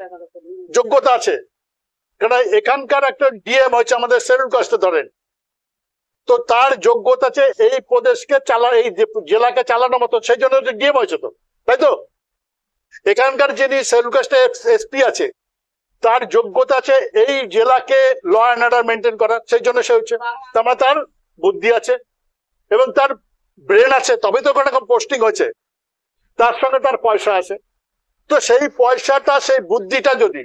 যোগ্যতা আছে, কারণ এখানকার একটা ডিএম হচ্ছে আমাদের শিডিউল কাস্টে ধরেন, তো তার যোগ্যতা আছে এই প্রদেশকে এই জেলাকে চালানোর মতো, সেই জন্য ডিএম হয়েছে তো, তাই তো? এখানকার যিনি শিডিউল কাস্টে এসপি আছে তার যোগ্যতা আছে এই জেলাকে ল অ্যান্ড অর্ডার মেনটেন করার, সেই জন্য সে হচ্ছে। তার মানে তার বুদ্ধি আছে এবং তার ব্রেন আছে, তবে তো কোনো রকম পোস্টিং হয়েছে, তার সঙ্গে তার পয়সা আছে। তো সেই পয়সাটা, সেই বুদ্ধিটা যদি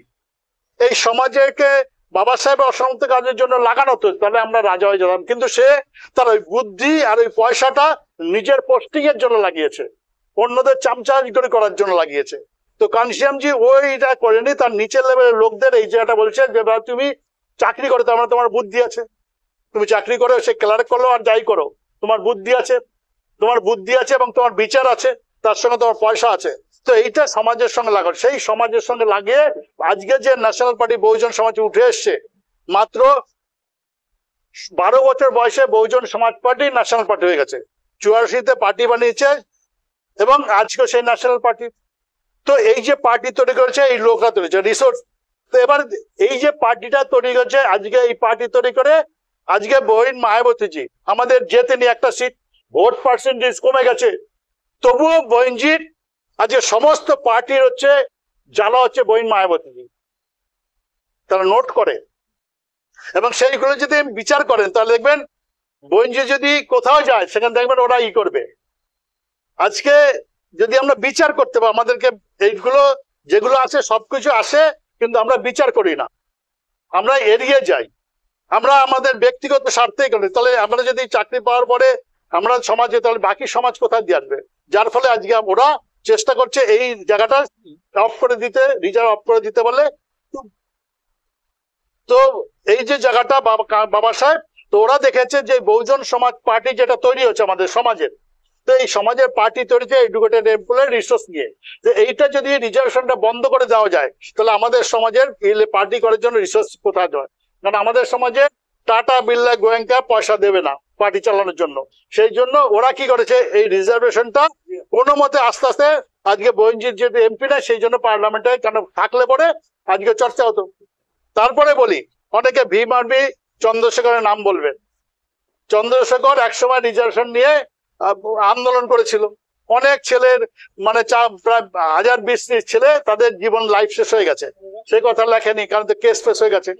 এই সমাজকে বাবা সাহেব অসমাপ্ত কাজের জন্য লাগানো হতো তাহলে আমরা রাজা হয়ে যেতাম। কিন্তু সে তার ওই বুদ্ধি আর ওই পয়সাটা নিজের পোস্টিং এর জন্য লাগিয়েছে, অন্যদের চামচাগিরি করার জন্য লাগিয়েছে। তো কানসিয়ামজি ওইটা করেনি, তার নিচের লেভেলের লোকদের এই জায়গাটা বলছে যে তুমি চাকরি করো, তার মানে তোমার বুদ্ধি আছে, তুমি চাকরি করো, সে ক্লার্ক করো আর যাই করো, তোমার বুদ্ধি আছে, তোমার বুদ্ধি আছে এবং তোমার বিচার আছে, তার সঙ্গে তোমার পয়সা আছে। তো এইটা সমাজের সঙ্গে লাগানো, সেই সমাজের সঙ্গে লাগিয়ে আজকে যে ন্যাশনাল পার্টি বহুজন সমাজ উঠে এসছে, মাত্র 12 বছর বয়সে বহুজন সমাজ পার্টি ন্যাশনাল পার্টি হয়ে গেছে, 84-তে পার্টি বানিয়েছে এবং আজকে সেই ন্যাশনাল পার্টি। তো এই যে পার্টি তৈরি করেছে এই লোকরা তৈরি করেছে রিসোর্স। তো এবার এই যে পার্টিটা তৈরি করেছে, আজকে এই পার্টি তৈরি করে আজকে বহিন মায়াবতীজি আমাদের জেতেনি একটা সিট, ভোট পার্সেন্টেজ কমে গেছে, তবুও বহিনজির আজকে সমস্ত পার্টির হচ্ছে জ্বালা হচ্ছে বহিন মায়াবতীজি, তারা নোট করে এবং সেইগুলো যদি বিচার করেন তাহলে দেখবেন বহিনজি যদি কোথাও যায় সেখানে দেখবেন ওরা ই করবে। আজকে যদি আমরা বিচার করতে পারি, আমাদেরকে এইগুলো যেগুলো আছে সবকিছু আসে কিন্তু আমরা বিচার করি না, আমরা এড়িয়ে যাই, আমরা আমাদের ব্যক্তিগত স্বার্থেই করি। তাহলে আমরা যদি চাকরি পাওয়ার পরে আমরা সমাজে, তাহলে বাকি সমাজ কোথায় দিয়ে আসবে? যার ফলে আজকে ওরা চেষ্টা করছে এই জায়গাটা অফ করে দিতে, রিজার্ভ অফ করে দিতে বলে। তো এই যে জায়গাটা বাবা সাহেব, তো ওরা দেখেছে যে বহুজন সমাজ পার্টি যেটা তৈরি হচ্ছে আমাদের সমাজের, তো এই সমাজের পার্টি তৈরি হচ্ছে এডুকেটেড এমপ্লয়ি রিসোর্স নিয়ে। তো এইটা যদি রিজার্ভেশনটা বন্ধ করে দেওয়া যায় তাহলে আমাদের সমাজের পার্টি করার জন্য রিসোর্স কোথায় যায়? কারণ আমাদের সমাজে টাটা বিড়লা গোয়েঙ্কা পয়সা দেবে না পার্টি চালানোর জন্য। সেই জন্য ওরা কি করেছে, এই রিজার্ভেশনটা কোনো মতে আস্তে আস্তে আজকে বহিনজির যেহেতু এমপি না, সেই জন্য পার্লামেন্টে কেন থাকলে পরে আজকে চর্চা হতো। তারপরে বলি, অনেকে ভীম আর্মি চন্দ্রশেখরের নাম বলবেন। চন্দ্রশেখর একসময় রিজার্ভেশন নিয়ে আন্দোলন করেছিল, অনেক ছেলের মানে প্রায় 1020 ছেলে তাদের জীবন লাইফ শেষ হয়ে গেছে, সেই কথা লেখেনি কারণ তো কেস ফেস হয়ে গেছে।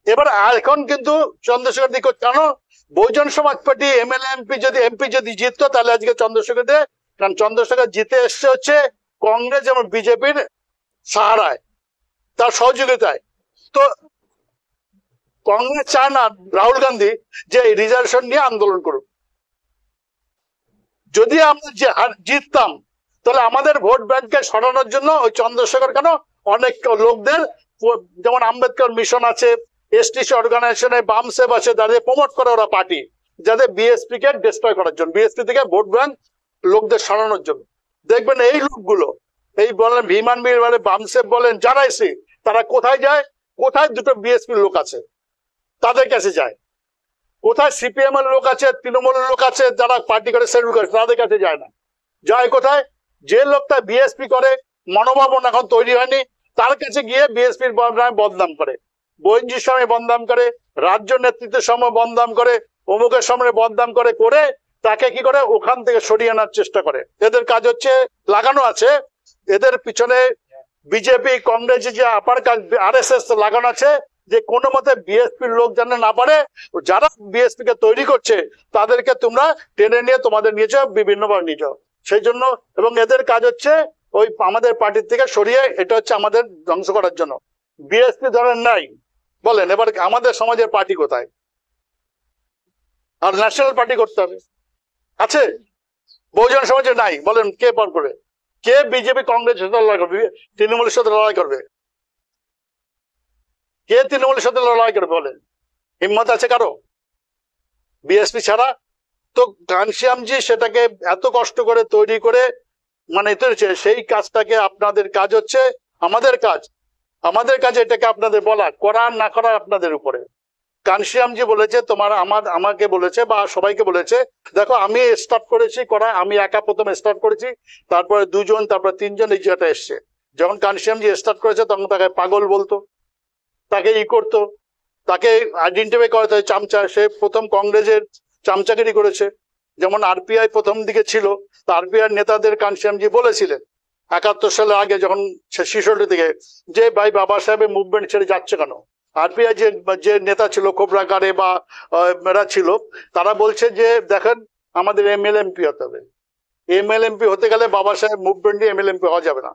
এবার এখন কিন্তু চন্দ্রশেখর দিকে কেন বহুজন সমাজ পার্টি এমপি যদি জিততো তাহলে আজকে চন্দ্রশেখর দে, কারণ চন্দ্রশেখর জিতে এসছে হচ্ছে কংগ্রেস এবং বিজেপির সাহারায়, তার সহযোগিতায়। তো কংগ্রেস চায় না রাহুল গান্ধী যে রিজার্ভেশন নিয়ে আন্দোলন করুক। যদি আমরা জিততাম তাহলে আমাদের ভোট ব্যাংককে সরানোর জন্য ওই চন্দ্রশেখর কেন অনেক লোকদের, যেমন আম্বেদকর মিশন আছে, এসটিসি অর্গানাইজেশনে বামসেব আছে, যাদের প্রমোট করে ওরা পার্টি, যাদের বিএসপি কে ডিস্ট্রয় করার জন্য, বিএসপি থেকে ভোট ব্যাংক লোকদের সরানোর জন্য। দেখবেন এই লোকগুলো, এই বলেন ভীমান বীর বলেন, বামসেব বলেন, যারাইছি তারা কোথায় যায়, কোথায় দুটো বিএসপির লোক আছে তাদের কাছে যায়, কোথায় সিপিএম এর লোক আছে, তৃণমূলের লোক আছে যারা পার্টি করে সেলুল করে তাদের কাছে যায় না, যায় কোথায় যে লোকটা বিএসপি করে মনোভাবন এখন তৈরি হয়নি, তার কাছে গিয়ে বিএসপির বদনাম করে, বইনজির সময় বদনাম করে, রাজ্য নেতৃত্বের সময় বদনাম করে, অমুকের সময় বদনাম করে, করে তাকে কি করে ওখান থেকে সরিয়ে আনার চেষ্টা করে। এদের কাজ হচ্ছে লাগানো আছে, এদের পিছনে বিজেপি কংগ্রেস যে আপার কাজ আরএসএস লাগানো আছে, যে কোনো মতে বিএসপির লোক যেন না পারে, যারা বিএসপি কে তৈরি করছে তাদেরকে তোমরা টেনে নিয়ে তোমাদের নিয়ে যাও, বিভিন্নভাবে নিয়ে যাও। সেই জন্য, এবং এদের কাজ হচ্ছে ওই আমাদের পার্টির থেকে সরিয়ে, এটা হচ্ছে আমাদের ধ্বংস করার জন্য। বিএসপি ধরেন নাই, বলেন এবার আমাদের সমাজের পার্টি কোথায়? আর ন্যাশনাল পার্টি করতে হবে, আছে? বহুজন সমাজে নাই, বলেন কে পার করে? কে বিজেপি কংগ্রেসের সাথে লড়াই করবে, তৃণমূলের সাথে লড়াই করবে? কে তৃণমূলের সাথে লড়াই করবে বলেন? হিম্মত আছে কারো বিএসপি ছাড়া? তো ঘনশ্যামজি সেটাকে এত কষ্ট করে তৈরি করে মানে সেই কাজটাকে, আপনাদের কাজ হচ্ছে, আমাদের কাজ এটাকে আপনাদের বলা, করা না করা আপনাদের উপরে। ঘনশ্যামজি বলেছে তোমার আমাকে বলেছে বা সবাইকে বলেছে, দেখো আমি স্টার্ট করেছি করা, আমি একা প্রথমে স্টার্ট করেছি, তারপরে দুজন, তারপরে তিনজন এই জায়গাটা এসছে। যখন ঘনশ্যামজি স্টার্ট করেছে তখন তাকে পাগল বলতো, তাকে করতো, তাকে আইডেন্টিফাই করা যায় চামচা। সে প্রথম কংগ্রেসের চামচাগিরি করেছে, যেমন আরপিআই প্রথম দিকে ছিল, তা আরপিআই নেতাদের ঘনশ্যামজি বলেছিলেন 71 সালে আগে, যখন 66 থেকে, যে ভাই বাবা সাহেবের মুভমেন্ট ছেড়ে যাচ্ছে কেন? আরপিআই যে নেতা ছিল খোবরাগাড়ে বা এরা ছিল, তারা বলছে যে দেখেন আমাদের এমএলএমপি হতে হবে, এমএলএমপি হতে গেলে বাবা সাহেব মুভমেন্ট দিয়ে এমএলএমপি হওয়া যাবে না,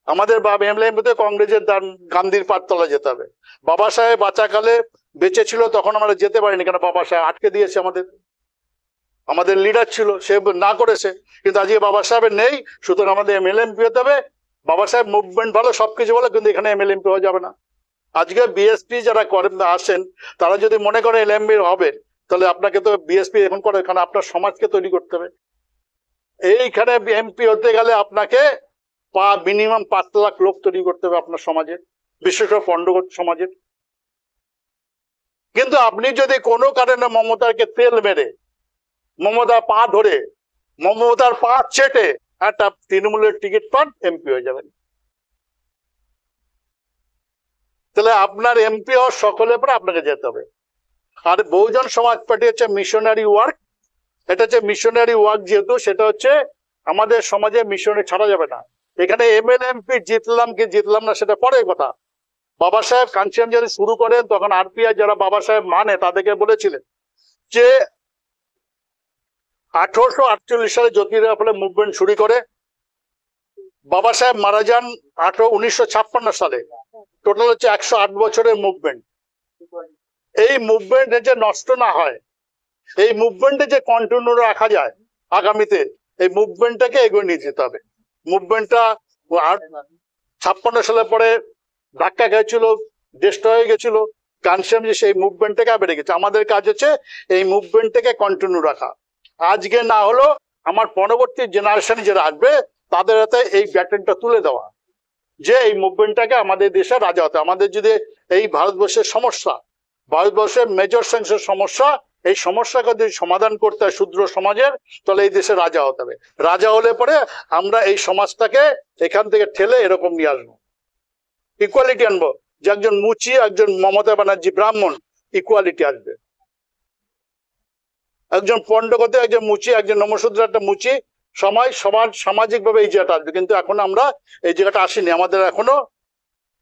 আমাদের এমএলএমপিতে কংগ্রেসের গান্ধীর পাঠতলা যেতে হবে। বাবা সাহেব বাচ্চাকালে বেঁচে ছিল, তখন আমরা যেতে পারিনি, কেন বাবা সাহেব আটকে দিয়েছে আমাদের লিডার ছিল, সে না করেছে। কিন্তু আজকে বাবা সাহেবের নেই, সুতরাং আমাদের এমএলএমপি হতে হবে। বাবা সাহেব মুভমেন্ট ভালো, সবকিছু ভালো, কিন্তু এখানে এমএলএমপি হওয়া যাবে না। আজকে বিএসপি যারা করেন আসেন, তারা যদি মনে করে এলএমপি হবে, তাহলে আপনাকে তো বিএসপি এখন করে, কারণ আপনার সমাজকে তৈরি করতে হবে। এইখানে এমপি হতে গেলে আপনাকে মিনিমাম 5 লাখ লোক তৈরি করতে হবে আপনার সমাজের, বিশেষ করে পণ্ডগত সমাজের। কিন্তু আপনি যদি কোনো কারণে মমতাকে তেল মেরে, মমতার পা ধরে, মমতার পা চেটে একটা তৃণমূলের টিকিট পান, এমপি হয়ে যাবেন। তাহলে আপনার এমপি হওয়ার সকলের পরে আপনাকে যেতে হবে। আর বহুজন সমাজ পার্টি হচ্ছে মিশনারি ওয়ার্ক, এটা হচ্ছে মিশনারি ওয়ার্ক, যেহেতু সেটা হচ্ছে আমাদের সমাজে মিশনে ছাড়া যাবে না। এখানে এমএলএমপি জিতলাম কি জিতলাম না সেটা পরের কথা। বাবা সাহেব ঘনশ্যাম যদি শুরু করেন, তখন আরপিআই যারা বাবা সাহেব মানে তাদেরকে বলেছিলেন যে 1848 সালে জ্যোতিরাও ফুলে মুভমেন্ট শুরু করে, বাবা সাহেব মারা যান 1956 সালে। টোটাল হচ্ছে 108 বছরের মুভমেন্ট। এই মুভমেন্ট যে নষ্ট না হয়, এই মুভমেন্টে যে কন্টিনিউ রাখা যায় আগামীতে, এই মুভমেন্টটাকে এগিয়ে নিয়ে যেতে হবে। মুভমেন্টটা 56 সালের পরে ধাক্কা খেয়েছিল, ডিস্ট্রয় হয়ে গেছিল। ঘনশ্যামজি সেই মুভমেন্টটাকে আবার রেখেছে। আমাদের কাজ হচ্ছে এই মুভমেন্টটাকে কন্টিনিউ রাখা। আজকে না হলো আমার পরবর্তী জেনারেশন যারা আসবে তাদের হাতে এই ব্যাটনটা তুলে দেওয়া, যে এই মুভমেন্টটাকে আমাদের দেশে রাজা হতে। আমাদের যদি এই ভারতবর্ষের সমস্যা, ভারতবর্ষের মেজর সংখ্যক সমস্যা, এই সমস্যাকে যদি সমাধান করতে হয় শূদ্র সমাজের, তাহলে এই দেশে রাজা হতে হবে। রাজা হলে পরে আমরা এই সমাজটাকে এখান থেকে ঠেলে এরকম নিয়ে আসবো, ইকুয়ালিটি আনবো, যে একজন মুচি, একজন মমতা ব্যানার্জি ব্রাহ্মণ, ইকুয়ালিটি আসবে। একজন পণ্ডগতে একজন মুচি, একজন নমশূদ্র একটা মুচি, সামাজিক ভাবে এই জায়গাটা আসবে। কিন্তু এখন আমরা এই জায়গাটা আসিনি। আমাদের এখনো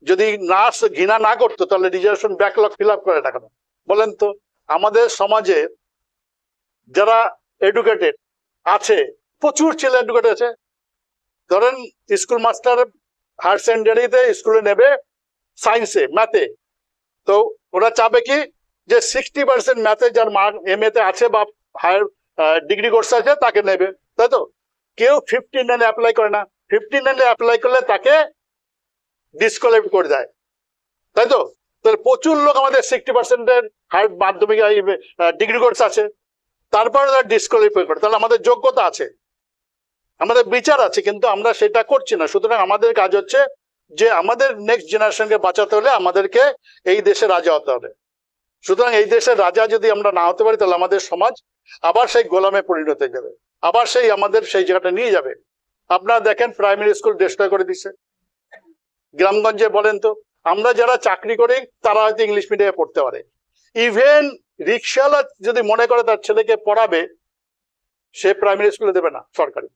যদি না ঘৃণা না করতো, তাহলে রিজার্ভেশন ব্যাকলগ ফিল আপ করে দেখানো। বলেন তো, আমাদের সমাজে যারা এডুকেটেড আছে, প্রচুর ছেলে এডুকেটেড আছে। ধরেন স্কুল মাস্টার হায়ার সেকেন্ডারিতে স্কুলে নেবে সায়েন্সে, ম্যাথে, তো ওরা চাবে কি যে 60% ম্যাথে যার মার্ক এমএ তে আছে বা হায়ার ডিগ্রি কোর্স আছে তাকে নেবে, তাই তো? কেউ 59 অ্যাপ্লাই করে না। 59 অ্যাপ্লাই করলে তাকে ডিসকোয়ালিফাই করে দেয়, তাই তো? তাহলে প্রচুর লোক আমাদের 60% হায়ার মাধ্যমিক ডিগ্রি কোর্স আছে, তারপরে তারা ডিসকোয়ালিফাই করে। তাহলে আমাদের যোগ্যতা আছে, আমাদের বিচার আছে, কিন্তু আমরা সেটা করছি না। সুতরাং আমাদের কাজ হচ্ছে যে আমাদের নেক্সট জেনারেশনকে বাঁচাতে হলে আমাদেরকে এই দেশে রাজা হতে হবে। সুতরাং এই দেশের রাজা যদি আমরা না হতে পারি, তাহলে আমাদের সমাজ আবার সেই গোলামে পরিণত হয়ে যাবে, আবার সেই আমাদের সেই জায়গাটা নিয়ে যাবে। আপনারা দেখেন প্রাইমারি স্কুল ডিস্ট্রয় করে দিচ্ছে। গ্রামগঞ্জে বলেন তো, আমরা যারা চাকরি করি তারা হয়তো ইংলিশ মিডিয়ামে পড়তে পারে, ইভেন রিক্সাওয়ালা যদি মনে করে তার ছেলেকে পড়াবে, সে প্রাইমারি স্কুলে দেবে না সরকারি,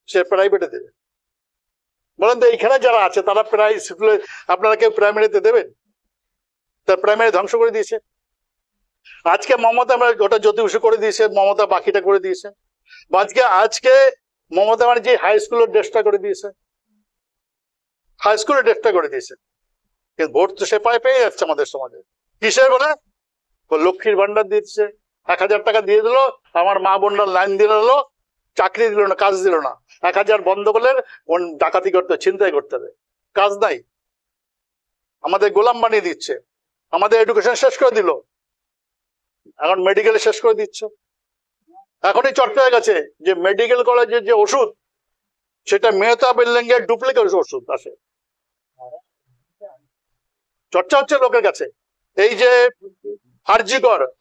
সে প্রাইভেটে দেবে। বলেন তো এইখানে যারা আছে তারা প্রায় স্কুলে, আপনারা কেউ প্রাইমারিতে দেবেন? তার প্রাইমারি ধ্বংস করে দিয়েছে। আজকে মমতা ওটা জ্যোতিষী করে দিয়েছে, মমতা বাকিটা করে দিয়েছে। আজকে মমতা ব্যানার্জি হাই স্কুলের ড্রেসটা করে দিয়েছে, হাই স্কুলের ড্রেসটা করে দিয়েছে। কিন্তু ভোট তো সে পেয়ে যাচ্ছে আমাদের সমাজে। কিসের বলে? লক্ষ্মীর ভান্ডার দিচ্ছে, 1000 টাকা দিয়ে দিল, আমার মা বোনরা লাইন দিয়ে দিল, চাকরি দিল না, কাজ দিল না। 1000 বন্ধ করলে ডাকাতি করতে, ছিনতাই করতে হবে, কাজ নাই। আমাদের গোলাম বানিয়ে দিচ্ছে, আমাদের এডুকেশন শেষ করে দিল, এখন মেডিকেল শেষ করে দিচ্ছে। এখনই চর্চা হয়ে গেছে যে মেডিকেল কলেজের যে ওষুধ, সেটা মেহতা বিল্ডিং এর ডুপ্লিকেট ওষুধ আসে, চর্চা হচ্ছে লোকের কাছে। এই যে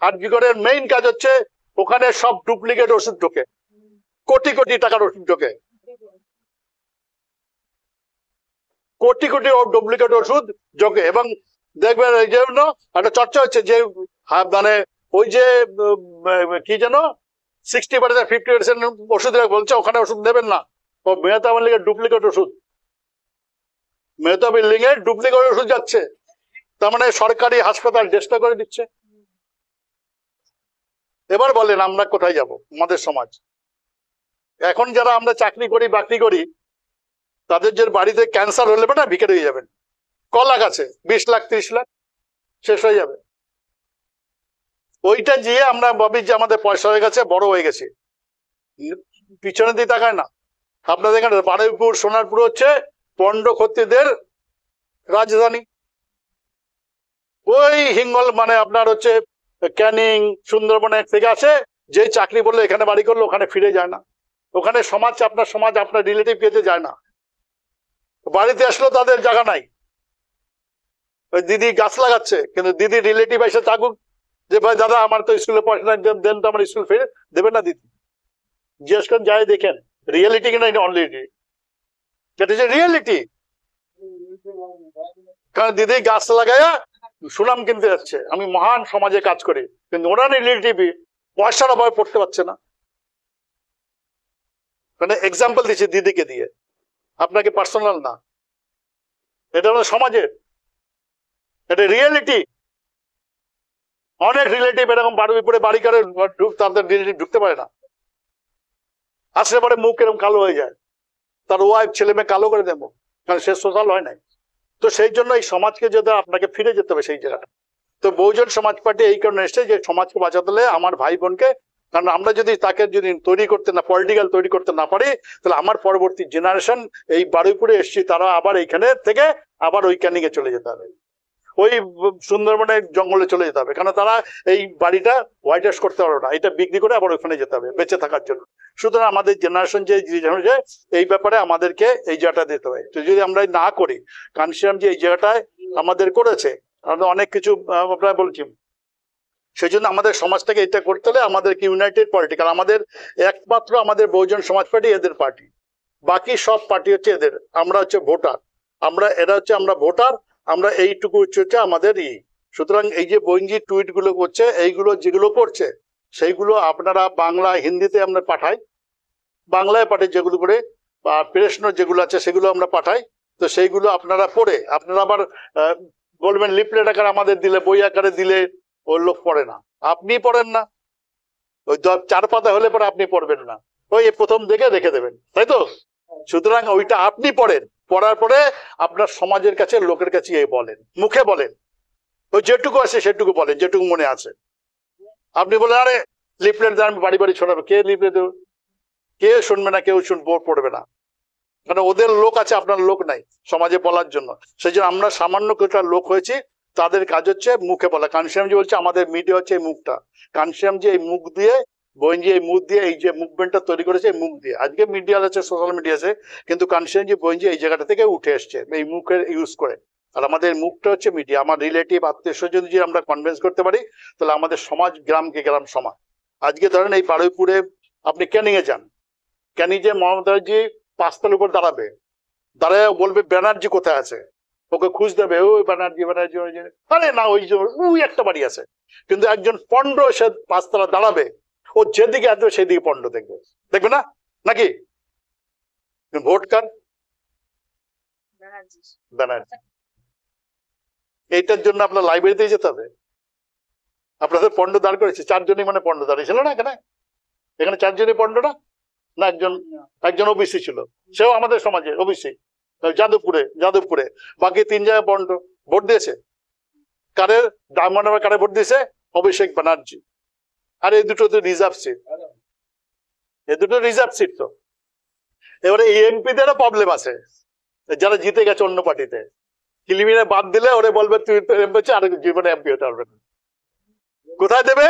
আরজিকরের মেইন কাজ হচ্ছে ওখানে সব ডুপ্লিকেট ওষুধ ঢোকে, কোটি কোটি টাকার ওষুধ ঢোকে, কোটি কোটি ডুপ্লিকেট ওষুধ ঢোকে। এবং দেখবেন এই জন্য একটা চর্চা হচ্ছে যে মানে ওই যে কি যেন 60% 50% ওষুধ বলছে ওখানে ওষুধ দেবেন না, ও মেহতা বিল্ডিং এর ডুপ্লিকেট ওষুধ, মেহতা বিল্ডিং এর ডুপ্লিকেট ওষুধ যাচ্ছে। তার মানে সরকারি হাসপাতাল ডিস্ট্রয় করে দিচ্ছে। এবার বলেন আমরা কোথায় যাব? আমাদের সমাজ এখন যারা আমরা চাকরি করি বাকরি করি, তাদের যে বাড়িতে ক্যান্সার হলে না ভিখারি হয়ে যাবেন। ক লাখ আছে? 20 লাখ 30 লাখ, শেষ হয়ে যাবে। ওইটা গিয়ে আমরা ভাবি যে আমাদের পয়সা হয়ে গেছে, বড় হয়ে গেছে, পিছনে দিয়ে তাকায় না। আপনাদের এখানে বারুইপুর সোনারপুর হচ্ছে পণ্ড ক্ষত্রিয়দের রাজধানী। ওই হিঙ্গল মানে আপনার হচ্ছে ক্যানিং সুন্দরবনে থেকে আসে, যে চাকরি বললে এখানে বাড়ি করলো ওখানে ফিরে যায় না, ওখানে আপনার রিলেটিভ পেতে যায় না, বাড়িতে আসলো তাদের জায়গা নাই। ওই দিদি গাছ লাগাচ্ছে, কিন্তু দিদি রিলেটিভ এসে থাকুক যে ভাই দাদা আমার তো স্কুলে পয়সা দেন, তো আমার স্কুল ফিরে দেবে না দিদি। জিজ্ঞেস করেন, যাই দেখেন রিয়েলিটি কিনা, অনলিটি, এটা যে রিয়েলিটি। কারণ দিদি গাছ লাগাইয়া সুনাম কিনতে যাচ্ছে, আমি মহান সমাজে কাজ করি, কিন্তু ওরা রিলেটিভ পয়সার অভাবে পড়তে পারছে না। মানে এক্সাম্পল দিচ্ছি দিদিকে দিয়ে, আপনাকে পার্সোনাল না, এটা হলো সমাজের, এটা রিয়েলিটি। অনেক রিলেটিভ এরকম বারুইপুরে বাড়ি করে তাদের রিলেটিভ ঢুকতে পারে না, আসলে পরে মুখ এরকম কালো হয়ে যায়, তার ওয়াইফ ছেলে মেয়ে কালো করে দেবো, কারণ সে সোশ্যাল হয় নাই। তো সেই জন্য এই সমাজকে যদি আপনাকে ফিরে যেতে হবে সেই জায়গাটা। তো বহুজন সমাজ পার্টি এই কারণে এসছে যে সমাজকে বাঁচাতে হলে আমার ভাই বোনকে, কারণ আমরা যদি তাকে যদি তৈরি করতে না, পলিটিক্যাল তৈরি করতে না পারি, তাহলে আমার পরবর্তী জেনারেশন এই বারুইপুরে এসছি তারা আবার এইখানে থেকে আবার ওই ক্যানিংয়ে চলে যেতে হবে, ওই সুন্দরবনের জঙ্গলে চলে যেতে হবে, কারণ তারা এই বাড়িটা হোয়াইট ওয়াশ করতে পারবে না, এটা বিক্রি করে আবার ওইখানে যেতে হবে বেঁচে থাকার জন্য। সুতরাং আমাদের জেনারেশন যে এই ব্যাপারে আমাদেরকে এই জায়গাটা দিতে হবে। তো যদি আমরা না করি, কানসিরাম যে এই জায়গাটায় আমাদের করেছে, আমরা অনেক কিছু আপনারা বলছি, সেই জন্য আমাদের সমাজটাকে এটা করতে হলে আমাদেরকে ইউনাইটেড পার্টি, কারণ আমাদের একমাত্র আমাদের বহুজন সমাজ পার্টি এদের পার্টি, বাকি সব পার্টি হচ্ছে এদের, আমরা হচ্ছে ভোটার, আমরা ভোটার, আমরা এইটুকু হচ্ছে আমাদের সুতরাং এই যে বইঞ্জি টুইট গুলো করছে, এইগুলো যেগুলো করছে সেইগুলো আপনারা বাংলা হিন্দিতে আমরা পাঠাই, বাংলায় পাঠাই যেগুলো করে, বা প্রেস নোট যেগুলো আছে সেগুলো আমরা পাঠাই। তো সেইগুলো আপনারা পড়ে আপনারা আবার বলবেন লিফলেট আকারে আমাদের দিলে, বই আকারে দিলে ওই লোক পড়ে না, আপনি পড়েন না, ওই 4 পাতা হলে পরে আপনি পড়বেন না, ওই প্রথম দেখে রেখে দেবেন, তাই তো? সুতরাং ওইটা আপনি পড়েন, পড়ার পরে আপনার সমাজের কাছে লোকের কাছে বলেন, মুখে বলেন, ওই যেটুকু আছে সেটুকু বলেন, যেটুকু মনে আছে। আপনি বলেন আরে লিফলেট দেন, আমি বাড়ি বাড়ি ছড়াবো, কে লিফলেট দেব? কে শুনবে না, কেউ পড়বে না, কারণ ওদের লোক আছে, আপনার লোক নাই সমাজে বলার জন্য। সেই জন্য আমরা সামান্য কিছুটা লোক হয়েছি, তাদের কাজ হচ্ছে মুখে বলা। কানসিরামজি বলছে আমাদের মিডিয়া হচ্ছে এই মুখটা, কানসিরামজি এই মুখ দিয়ে, বইঞ্জি এই মুখ দিয়ে, এই যে মুভমেন্টটা তৈরি করেছে এই মুখ দিয়ে। আজকে মিডিয়া আছে, সোশ্যাল মিডিয়া আছে, কিন্তু কানসিরামজি বইঞ্জি এই জায়গাটা থেকে উঠে এসছে এই মুখের ইউজ করে। আর আমাদের মুখটা হচ্ছে মিডিয়া, আমার রিলেটিভ আত্মীয় স্বজন যদি আমরা কনভিন্স করতে পারি, তাহলে আমাদের সমাজ গ্রামকে গ্রাম সমাজ। আজকে ধরেন এই বারুইপুরে আপনি ক্যানিংয়ে যান, ক্যানিং যে মমতা ব্যানার্জি পাঁচতলার উপর দাঁড়াবে, দাঁড়ায় বলবে ব্যানার্জি কোথায় আছে, ওকে খুঁজতে হবে, ওই ব্যানার্জি ব্যানার্জি, আরে না ওই একটা বাড়ি আছে। কিন্তু একজন পণ্ড সে পাঁচতলা দাঁড়াবে, ও যেদিকে আসবে সেদিকে পণ্ড দেখবে, দেখবে না নাকি? ভোট কার? ব্যানার্জি। এইটার জন্য আপনার লাইব্রেরিতে যেতে হবে। আপনাদের পণ্ড দাঁড় করেছে, চারজনই মানে পণ্ড দাঁড়িয়েছিল না এখানে? এখানে চারজনই পণ্ড না? না একজন ওবিসি ছিল, সেও আমাদের সমাজে ওবিসি, যাদবপুরে। বাকি 3 জায়গায় পণ্ড। ভোট দিয়েছে কারের? ডায়মন্ড হারবার কারে ভোট দিয়েছে? অভিষেক ব্যানার্জি। আর এই দুটো তো রিজার্ভ সিট, তো। এবারে এই এমপিদেরও প্রবলেম আছে, যারা জিতে গেছে অন্য পার্টিতে, কিলিমিনে বাদ দিলে ওরে বলবে তুই এমপি, আর জীবনে এমপি হতে পারবে না। কোথায় দেবে?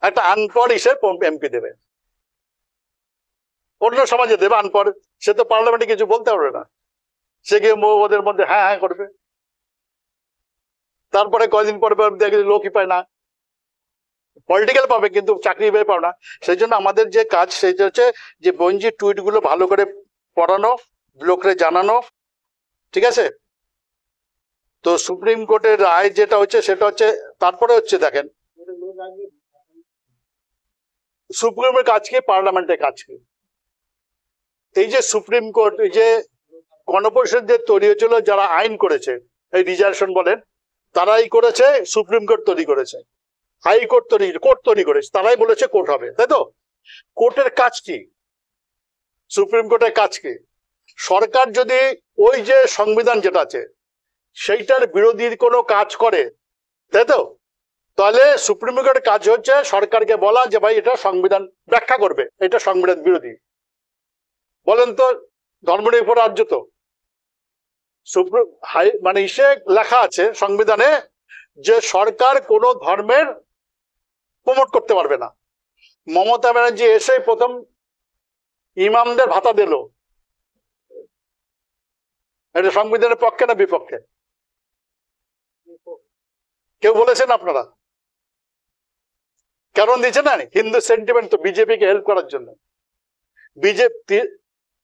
একটা আনপড় এমপি দেবে, অন্য সমাজে দেবে আনপড়। সে তো পার্লামেন্টে কিছু বলতে পারবে না, সে গিয়ে ওদের মধ্যে হ্যাঁ হ্যাঁ করবে। তারপরে কয়দিন পরে দেখে লোকই পায় না, পলিটিক্যাল পাবে কিন্তু চাকরি পাবে না। সেই জন্য আমাদের যে কাজ সেটা হচ্ছে যে বঞ্জি টুইট গুলো ভালো করে পড়ানো, লোকরে জানানো, ঠিক আছে? তো সুপ্রিম কোর্টের রায় যেটা হচ্ছে সেটা হচ্ছে, তারপরে হচ্ছে দেখেন সুপ্রিমের কাজ কি, পার্লামেন্টের কাজ কি। এই যে সুপ্রিম কোর্ট, এই যে গণপরিষদ যে তৈরি হয়েছিল, যারা আইন করেছে, এই রিজার্ভেশন বলেন, তারাই করেছে, সুপ্রিম কোর্ট তৈরি করেছে, হাইকোর্ট কোর্ট তৈরি করেছে, তারাই বলেছে কোর্ট হবে, তাই তো? কোর্টের কাজ কি? সুপ্রিম কোর্টের কাজ কি? সরকার যদি ওই যে সংবিধান যেটা আছে সেইটার বিরোধীর কোনো কাজ করে, তাই তো, তাহলে সুপ্রিম কোর্টের কাজ হচ্ছে সরকারকে বলা যে ভাই এটা সংবিধান ব্যাখ্যা করবে, এটা সংবিধান বিরোধী। বলেন তো, ধর্মনিরপেক্ষ রাজ্য তো, মানে ইসে লেখা আছে সংবিধানে যে সরকার কোন ধর্মের প্রমোট করতে পারবে না। মমতা ব্যানার্জি এসে প্রথম ইমামদের ভাতা দিল, এটা সংবিধানের পক্ষে না বিপক্ষে? কেউ বলেছেন আপনারা? কারণ দিচ্ছে না, হিন্দু সেন্টিমেন্ট তো, বিজেপিকে হেল্প করার জন্য। বিজেপি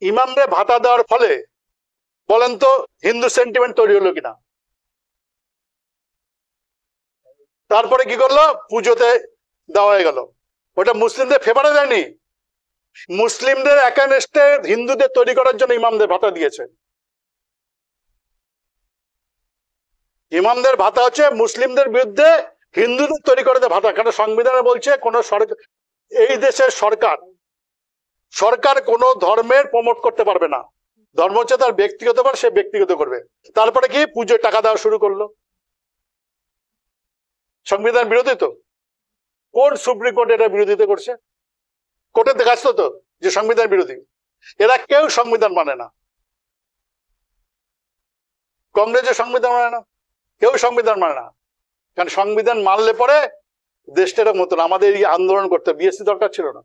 ইমামদের ভাতা দেওয়ার ফলে বলেন তো হিন্দু সেন্টিমেন্ট তৈরি হলো কিনা? তারপরে কি করলো? পুজোতে দেওয়া হয়ে গেল, ওটা মুসলিমদের ফেভারে দেয়নি, মুসলিমদের একানেস্টে হিন্দুদের তৈরি করার জন্য ইমামদের ভাতা দিয়েছে। ইমামদের ভাতা হচ্ছে মুসলিমদের বিরুদ্ধে হিন্দুদের তৈরি করাতে ভাতা, কারণ সংবিধানে বলছে কোন সরকার, এই দেশের সরকার কোন ধর্মের প্রমোট করতে পারবে না। ধর্ম হচ্ছে তার ব্যক্তিগত ব্যাপার, সে ব্যক্তিগত করবে। তারপরে কি পুজোর টাকা দেওয়া শুরু করলো, সংবিধান বিরোধী তো। কোন সুপ্রিম কোর্ট এটা বিরোধিতা করছে? কোর্টে দেখাচ্ছ তো যে সংবিধান বিরোধী। এরা কেউ সংবিধান মানে না, কংগ্রেসের সংবিধান মানে না, কেউ সংবিধান মানে না। কারণ সংবিধান মানলে পরে দেশটা মতো না। আমাদের এই আন্দোলন করতে বিএসপি দরকার ছিল না,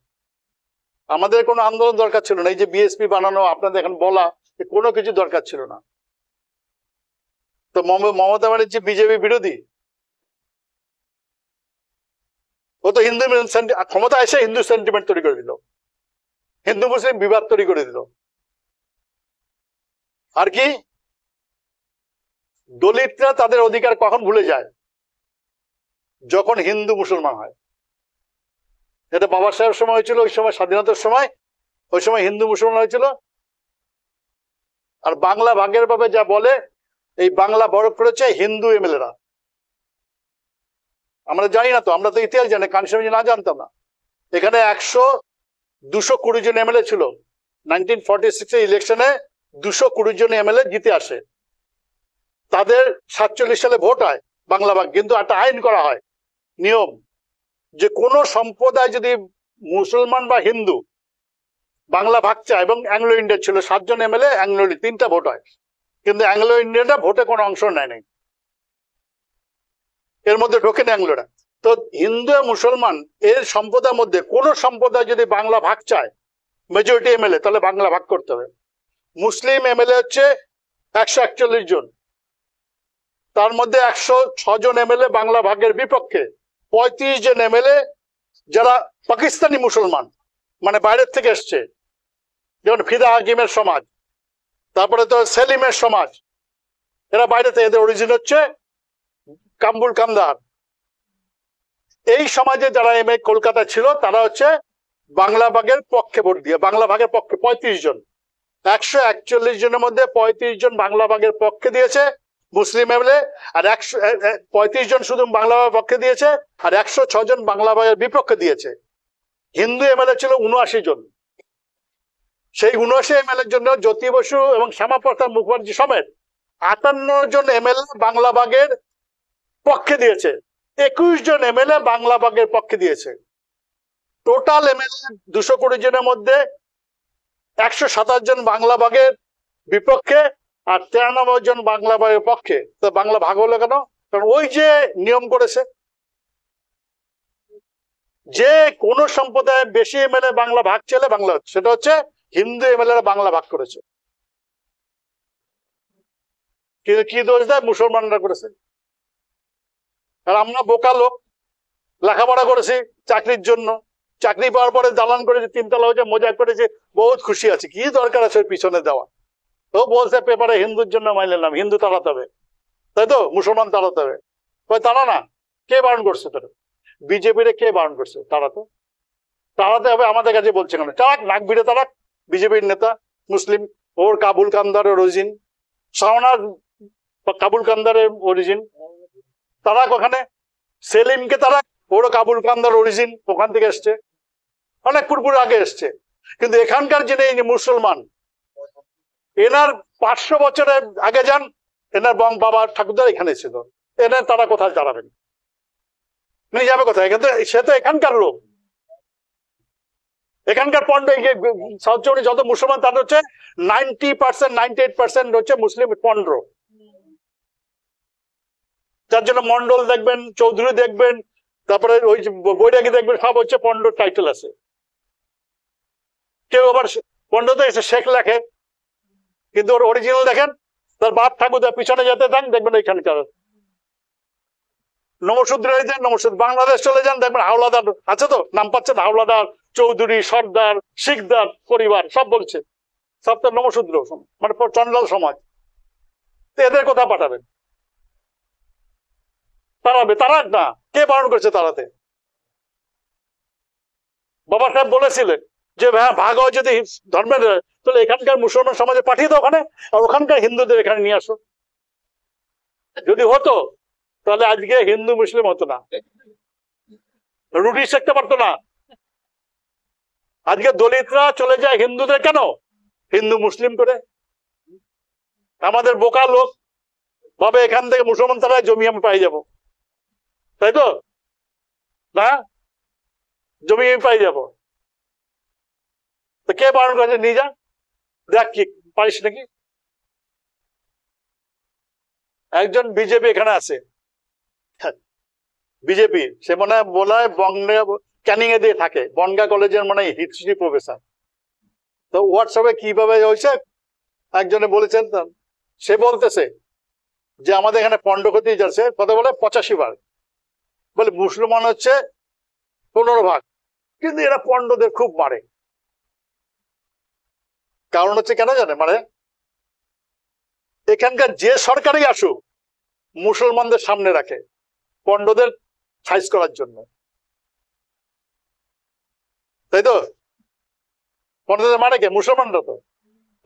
আমাদের কোনো আন্দোলন দরকার ছিল না। এই যে বিএসপি বানানো, আপনাদের এখন বলা, কোনো কিছু দরকার ছিল না। তো মমতা ব্যানার্জি বিজেপি বিরোধী, ও তো হিন্দু ক্ষমতা এসে হিন্দু সেন্টিমেন্ট তৈরি করে দিল, হিন্দু মুসলিম বিবাদ তৈরি করে দিল। আর কি দলিতরা তাদের অধিকার কখন ভুলে যায়? যখন হিন্দু মুসলমান হয়। এটা বাবা সাহেবের সময় হয়েছিল, ওই সময় স্বাধীনতার সময়, ওই সময় হিন্দু মুসলমান হয়েছিল। আর বাংলা ভাগের ভাবে যা বলে, এই বাংলা বড় করেছে হিন্দু এমএলএরা। আমরা জানি না তো, আমরা তো ইতিহাস জানি, কনস্টিটিউশন না জানতাম না। এখানে 220 জন এমএলএ ছিল 1946 ইলেকশনে, 220 জন এমএলএ জিতে আসে। তাদের 47 সালে ভোট হয় বাংলা ভাগ, কিন্তু একটা আইন করা হয়, নিয়ম, যে কোন সম্প্রদায় যদি মুসলমান বা হিন্দু বাংলা ভাগ চায়, এবং অ্যাংলো ইন্ডিয়ান ছিল 7 জন এমএলএ, অ্যাংলো 3টা ভোট হয়, কিন্তু অ্যাংলো ইন্ডিয়ানরা ভোটে কোনো অংশ নেয় নাই, এর মধ্যে ঢোকেন অ্যাংলোরা। তো হিন্দু মুসলমান এর সম্প্রদায়ের মধ্যে কোন সম্প্রদায় যদি বাংলা ভাগ চায়, মেজরিটি এমএলএ, তাহলে বাংলা ভাগ করতে হবে। মুসলিম এমএলএ হচ্ছে 141 জন, তার মধ্যে 106 জন এমএলএ বাংলা ভাগের বিপক্ষে, 35 জন এমএলএ যারা পাকিস্তানি মুসলমান, মানে বাইরের থেকে এসছে, যেমন ফিদা হাকিমের সমাজ, তারপরে তো সেলিমের সমাজ, এরা বাইরেতে, এদের অরিজিন হচ্ছে কাম্বুল কান্দার। এই সমাজে যারা এমএ কলকাতা ছিল তারা হচ্ছে বাংলা ভাগের পক্ষে ভোট দিয়ে, বাংলা ভাগের পক্ষে 35 জন, 141 জনের মধ্যে 35 জন বাংলা ভাগের পক্ষে দিয়েছে মুসলিম এমএলএ, আর 35 জন শুধু বাংলা ভাগের পক্ষে দিয়েছে, আর 106 জন বাংলা ভাগের বিপক্ষে দিয়েছে। হিন্দু এমএলএ ছিল 79 জন। সেই 79 এমএলএর জন্য জ্যোতি বসু এবং শ্যামাপ্রসাদ মুখার্জি সমেত 58 জন এমএলএ বাংলা ভাগের পক্ষে দিয়েছে, 21 জন এমএলএ বাংলা ভাগের পক্ষে দিয়েছে। টোটাল এমএলএ 220 জনের মধ্যে 127 জন বাংলা ভাগের বিপক্ষে আর 93 জন বাংলা ভাগের পক্ষে। তো বাংলা ভাগ হলো কেন? কারণ ওই যে নিয়ম করেছে, যে কোন সম্প্রদায়ের বেশি এমএলএ বাংলা ভাগ চাইলে বাংলা হচ্ছে, সেটা হচ্ছে হিন্দু এমএলএরা বাংলা ভাগ করেছে। কিন্তু কি দোষ দেয়? মুসলমানরা করেছে। আর আমরা বোকা লোক, লেখাপড়া করেছি চাকরির জন্য, চাকরি পাওয়ার পরে দালান করেছে, 3 তলা হয়েছে, মজা করেছে, বহুত খুশি আছে। কি দরকার আছে পিছনে দেওয়া? ও বলছে পেপারে হিন্দুর জন্য মাইনে নিলাম, হিন্দু তাড়াতে হবে, তাই তো? মুসলমান তাড়াতে হবে। তারা না, কে বারণ করছে? তোর বিজেপির কে বারণ করছে তাড়াতে? তাড়াতে হবে আমাদের কাছে বলছে কেন? তারাক, নাক ভিড়ে তারাক। বিজেপির নেতা মুসলিম, ওর কাবুল কান্দারের অরিজিন, শাওনার কাবুল কান্দারের অরিজিন, তারাক ওখানে। সেলিমকে তারাক, ওরও কাবুল কান্দার অরিজিন, ওখান থেকে এসছে, অনেক পূর্ব আগে এসছে। কিন্তু এখানকার যিনি মুসলমান, এনার 500 বছরের আগে যান, এনার বাবা ঠাকুরদার এখানে ছিল, এনার তারা কোথায় দাঁড়াবেন? নিয়ে যাবে কোথায়? কিন্তু সে তো এখানকার লোক, এখানকার পণ্ড। সাউথ চৌড়ি যত মুসলমান তাদের হচ্ছে 90%, 98% হচ্ছে মুসলিম পণ্ড। যার জন্য মন্ডল দেখবেন, চৌধুরী দেখবেন, তারপরে ওই বৈরাগী দেখবেন, সব হচ্ছে পণ্ড টাইটেল আছে। কেউ আবার পণ্ডতে এসে শেখ লেখে, কিন্তু ওর অরিজিনাল দেখেন, তার বাপ ঠাকুরদার পিছনে যেতে দেন, দেখবেন এখানকার নমশূদ্রে যান, নমশূদ্র। বাংলাদেশ চলে যান, দেখবেন হাওলাদার আছে, তো নাম পাচ্ছেন, হাওলাদার, চৌধুরী, সর্দার, শিকদার পরিবার সব বলছে, সব তো নমশূদ্র, মানে চন্ডাল সমাজ। এদের কোথা পাঠাবেন? তাড়াবে? তারাক না, কে বারণ করছে তাড়াতে? বাবা সাহেব বলেছিলেন যে হ্যাঁ, ভাগ হয় যদি ধর্মের, তাহলে এখানকার মুসলমান সমাজে পাঠিয়ে দাও ওখানে, আর ওখানকার হিন্দুদের এখানে নিয়ে আসো। যদি হতো তাহলে আজকে হিন্দু মুসলিম হতো না, রুটি শিখতে পারতো না। আজকে দলিতরা চলে যায় হিন্দুদের কেন? হিন্দু মুসলিম করে। আমাদের বোকা লোক ভাবে এখান থেকে মুসলমান তারা জমি আমি পাই যাব, তাই তো না? জমি আমি পাই যাব, তো কে বারণ করেছে? নিয়ে যা, দেখ কি পারিস নাকি। একজন বিজেপি এখানে আছে, বিজেপি, সে মনে হয় ক্যানিং এ দিয়ে থাকে, বনগা কলেজের মনে হয় হিস্ট্রি প্রফেসর। তো হোয়াটসঅ্যাপে কিভাবে হয়েছে একজনে বলেছেন, সে বলতেছে যে আমাদের এখানে পণ্ড ক্ষতি যাচ্ছে, কত বলে? 85 বার। বলে মুসলমান হচ্ছে 15 ভাগ, কিন্তু এরা পণ্ডদের খুব মারে। কারণ হচ্ছে কেন জানে? মানে এখানকার যে সরকারই আসুক, মুসলমানদের সামনে রাখে পণ্ডদের সাইজ করার জন্য, তাই তো? পণ্ডদের মানে কে? মুসলমানরা। তো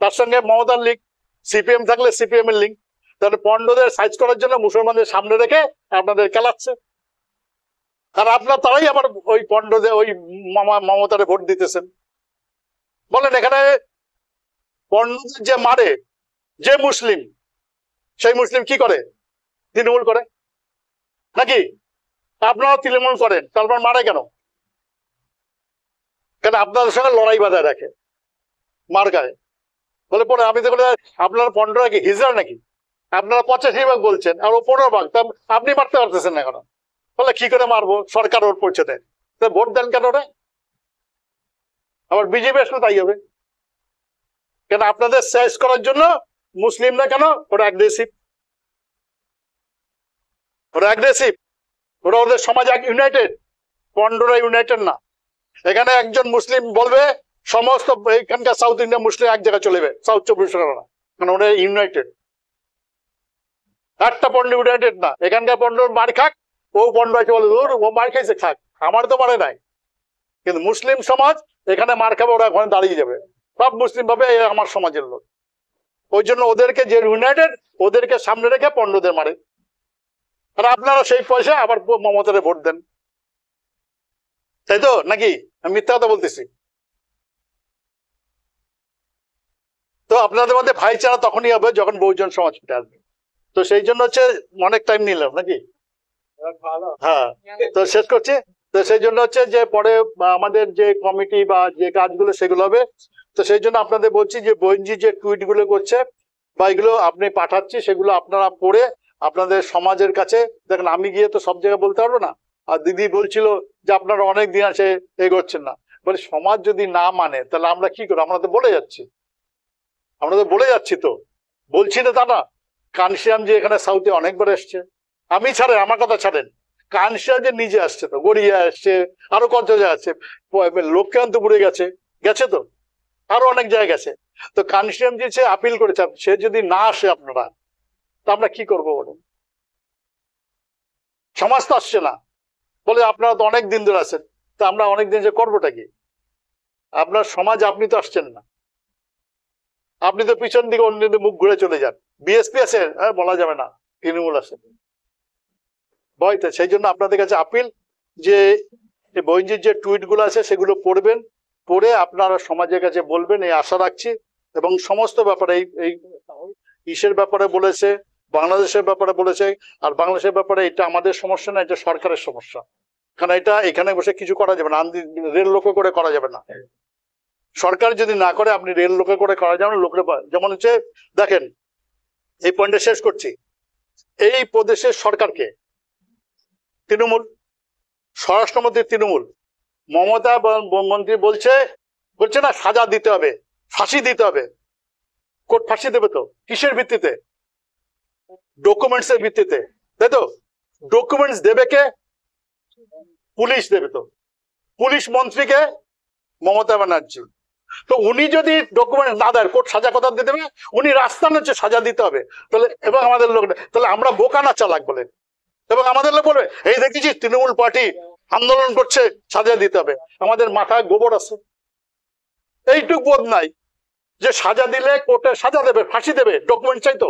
তার সঙ্গে মমতার লিঙ্ক, সিপিএম থাকলে সিপিএম এর লিঙ্ক। তাহলে পণ্ডদের সাইজ করার জন্য মুসলমানদের সামনে রেখে আপনাদের খেলাচ্ছে। আর আপনার তারাই আবার ওই পণ্ডদের, ওই মমতারে ভোট দিতেছেন। বলেন এখানে পণ্ডদের যে মারে, যে মুসলিম, সেই মুসলিম কি করে? তৃণমূল করে নাকি? আপনারাও তৃণমূল করেন, তারপর মারে কেন? কেন আপনাদের সঙ্গে লড়াই বাঁধায় রাখে, মার গায়ে। বলে পরে আমি তো বলে আপনারা পনেরো কি হিজড়া নাকি? আপনারা 85 ভাগ বলছেন, আর ও 15 ভাগ, তা আপনি মারতে পারতেছেন না কেন? বলে কি করে মারবো, সরকার ওর পৌঁছে দেয়, ভোট দেন কেন রে? আবার বিজেপি আসলে তাই হবে। কেন? আপনাদের শেষ করার জন্য মুসলিমরা কেন? ওরা অ্যাগ্রেসিভ, ওরা অ্যাগ্রেসিভ, ওরা ওদের সমাজ ইউনাইটেড, পন্ডরা ইউনাইটেড না। এখানে একজন মুসলিম বলবে সমস্ত এখানকার সাউথ ইন্ডিয়ান মুসলিম এক জায়গায় চলে যাবে, সাউথ 24 পরগনা, কারণ ওরা ইউনাইটেড। একটা পণ্ড ইউনাইটেড না, এখানকার পণ্ড মার খাক, ও পণ্ড আছে বলে ও মার খাইছে খাক, আমার তো মারে নাই। কিন্তু মুসলিম সমাজ এখানে মার খাবে, ওরা ওখানে দাঁড়িয়ে যাবে, সব মুসলিম ভাবে আমার সমাজের লোক। ওই জন্য ওদেরকে যে ইউনাইটেড ওদেরকে সামনে রেখে পণ্যদের মারে। আর আপনারা সেই পয়সা আবার মমতারে ভোট দেন, তাই তো নাকি? আমি মিথ্যা কথা বলতেছি? তো আপনাদের মধ্যে ভাইচারা তখনই হবে যখন বহুজন সমাজ ফিরে আসবে। তো সেই জন্য হচ্ছে অনেক টাইম নিলাম নাকি? হ্যাঁ, তো শেষ করছি। তো সেই জন্য হচ্ছে যে পরে আমাদের যে কমিটি বা যে কাজগুলো সেগুলো হবে। তো সেই জন্য আপনাদের বলছি যে বইনজি যে টুইট গুলো করছে বা এগুলো আপনি পাঠাচ্ছি, সেগুলো আপনারা পড়ে আপনাদের সমাজের কাছে দেখেন। আমি গিয়ে তো সব জায়গায় বলতে পারবো না। আর দিদি বলছিল যে আপনারা অনেক দিন আছে এগোচ্ছেন না, বলে সমাজ যদি না মানে তাহলে আমরা কি করবো? আমরা তো বলে যাচ্ছি, তো বলছি না তা না। কানসিয়াম যে এখানে সাউথে অনেকবার এসছে, আমি ছাড়েন, আমার কথা ছাড়েন, কানসিয়াম যে নিজে আসছে, তো গড়িয়া আসছে, আরো কত জায়গা আছে, লক্ষ্মীকান্তপুরে গেছে তো আরো অনেক জায়গায় গেছে। তো কানসিয়াম যে সে আপিল করেছে, সে যদি না আসে আপনারা, তা আমরা কি করবো বলুন? সমাজ তো আসছে না, বলে আপনারা তো অনেক দিন ধরে আছেন, তা আমরা অনেক দিন যে করবোটা কি? আপনার সমাজ, আপনি তো আসছেন না, আপনি তো পিছন দিকে অন্য মুখ ঘুরে চলে যান। বিএসপি আছে বলা যাবে না, তৃণমূল আছে ভয়তে। সেই জন্য আপনাদের কাছে আপিল যে বইনজির যে টুইট গুলো আছে সেগুলো পড়বেন, পড়ে আপনারা সমাজের কাছে বলবেন, এই আশা রাখছি। এবং সমস্ত ব্যাপারে এই ইসের ব্যাপারে বলেছে, বাংলাদেশের ব্যাপারে বলেছে। আর বাংলাদেশের ব্যাপারে এটা আমাদের সমস্যা না, এটা সরকারের সমস্যা। কারণ এটা এখানে বসে কিছু করা যাবে না, রেল লোকে করে করা যাবে না। সরকার যদি না করে, আপনি রেল লোকে করে করা যাবে না। লোকের যেমন হচ্ছে দেখেন, এই পয়েন্টে শেষ করছি, এই প্রদেশের সরকারকে তৃণমূল, স্বরাষ্ট্রমন্ত্রী তৃণমূল, মমতা মন্ত্রী বলছে না সাজা দিতে হবে, ফাঁসি দিতে হবে। কোর্ট ফাঁসি দেবে তো কিসের ভিত্তিতে? ডকুমেন্টস এর ভিত্তিতে, তাই তো? ডকুমেন্টস দেবে কে? পুলিশ দেবে। তো পুলিশ মন্ত্রীকে মমতা ব্যানার্জি। তো উনি যদি ডকুমেন্ট না দেয়, কোর্ট সাজা কথা দিয়ে দেবে, উনি রাস্তা নিচ্ছে সাজা দিতে হবে। তাহলে এবং আমাদের লোক, তাহলে আমরা বোকা না চালাক বলে, এবং আমাদের লোক বলবে এই দেখেছি তৃণমূল পার্টি আন্দোলন করছে, সাজা দিতে হবে। আমাদের মাথায় গোবর আছে, এইটুক বোধ নাই যে সাজা দিলে কোর্টে সাজা দেবে, ফাঁসি দেবে। ডকুমেন্ট চাইতো,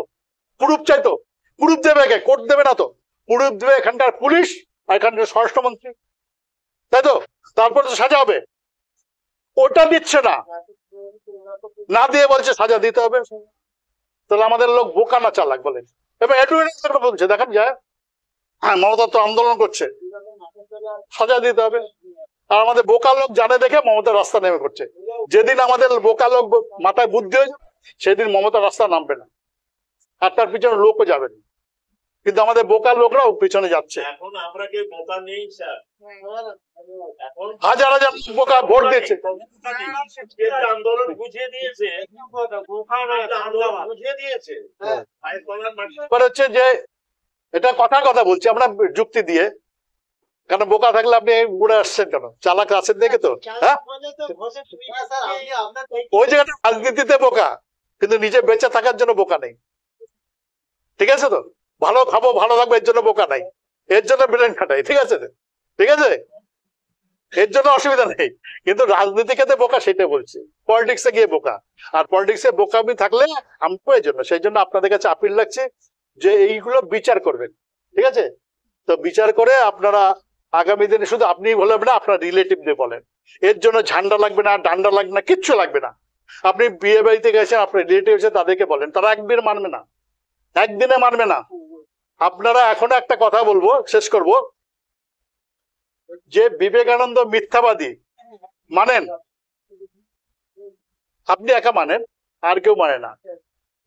প্রুফ চাইতো, প্রুফ দেবে কে? কোর্ট দেবে না তো, প্রুফ দেবে এখানকার পুলিশ আর এখানকার স্বরাষ্ট্রমন্ত্রী, তাই তো? তারপরে তো সাজা হবে। ওটা দিচ্ছে না, না দিয়ে বলছে সাজা দিতে হবে। তাহলে আমাদের লোক বোকা না চালাক বলে। এবার অ্যাডভোকেট বলছে দেখেন যায়, হ্যাঁ মমতা তো আন্দোলন করছে, সাজা দিতে হবে। আর আমাদের বোকা লোক জানে দেখে মমতা রাস্তা নেমে করছে। যেদিন আমাদের বোকা লোক মাথায় বুদ্ধি হয়ে যাবে, সেদিন মমতা রাস্তা নামবে না, আর তার পিছনে লোকও যাবে না। কিন্তু আমাদের বোকা লোকরাও পিছনে যাচ্ছে। এখন আমরা কি বোকা নেই স্যার? হাজার হাজার বোকা ভোট দিচ্ছে। আন্দোলন বুঝিয়ে দিয়েছে, বুঝিয়ে দিয়েছে। হচ্ছে যে এটা কথা বলছি আমরা যুক্তি দিয়ে, কেন বোকা থাকলে আপনি ঘুরে আসছেন কেন? চালাক আছেন দেখে তো। হ্যাঁ, ওই জায়গাটা রাজনীতিতে বোকা, কিন্তু নিজে বেঁচে থাকার জন্য বোকা নেই। ঠিক আছে তো? ভালো খাবো, ভালো থাকবো, এর জন্য বোকা নাই, এর জন্য ব্রেন খাটাই। ঠিক আছে, ঠিক আছে, এর জন্য অসুবিধা নেই। কিন্তু রাজনীতি ক্ষেত্রে বোকা, সেটা বলছি। পলিটিক্সে গিয়ে বোকা, আর পলিটিক্সে বোকামি থাকলে আমি প্রয়োজন। সেই জন্য আপনাদের কাছে আপিল লাগছে যে এইগুলো বিচার করবেন। ঠিক আছে? তো বিচার করে আপনারা আগামী দিনে, শুধু আপনি বলবেন না, আপনার রিলেটিভদের বলেন। এর জন্য ঝান্ডা লাগবে না, ডান্ডা লাগবে না, কিচ্ছু লাগবে না। আপনি বিয়ে বাড়িতে গেছেন, আপনার রিলেটিভ আছে, তাদেরকে বলেন, তারা একদিন মানবে না, একদিনে মানবে না। আপনারা এখনো একটা কথা বলবো, শেষ করব, যে বিবেকানন্দ মিথ্যাবাদী মানেন? আপনি একা মানেন, আর কেউ মানে না।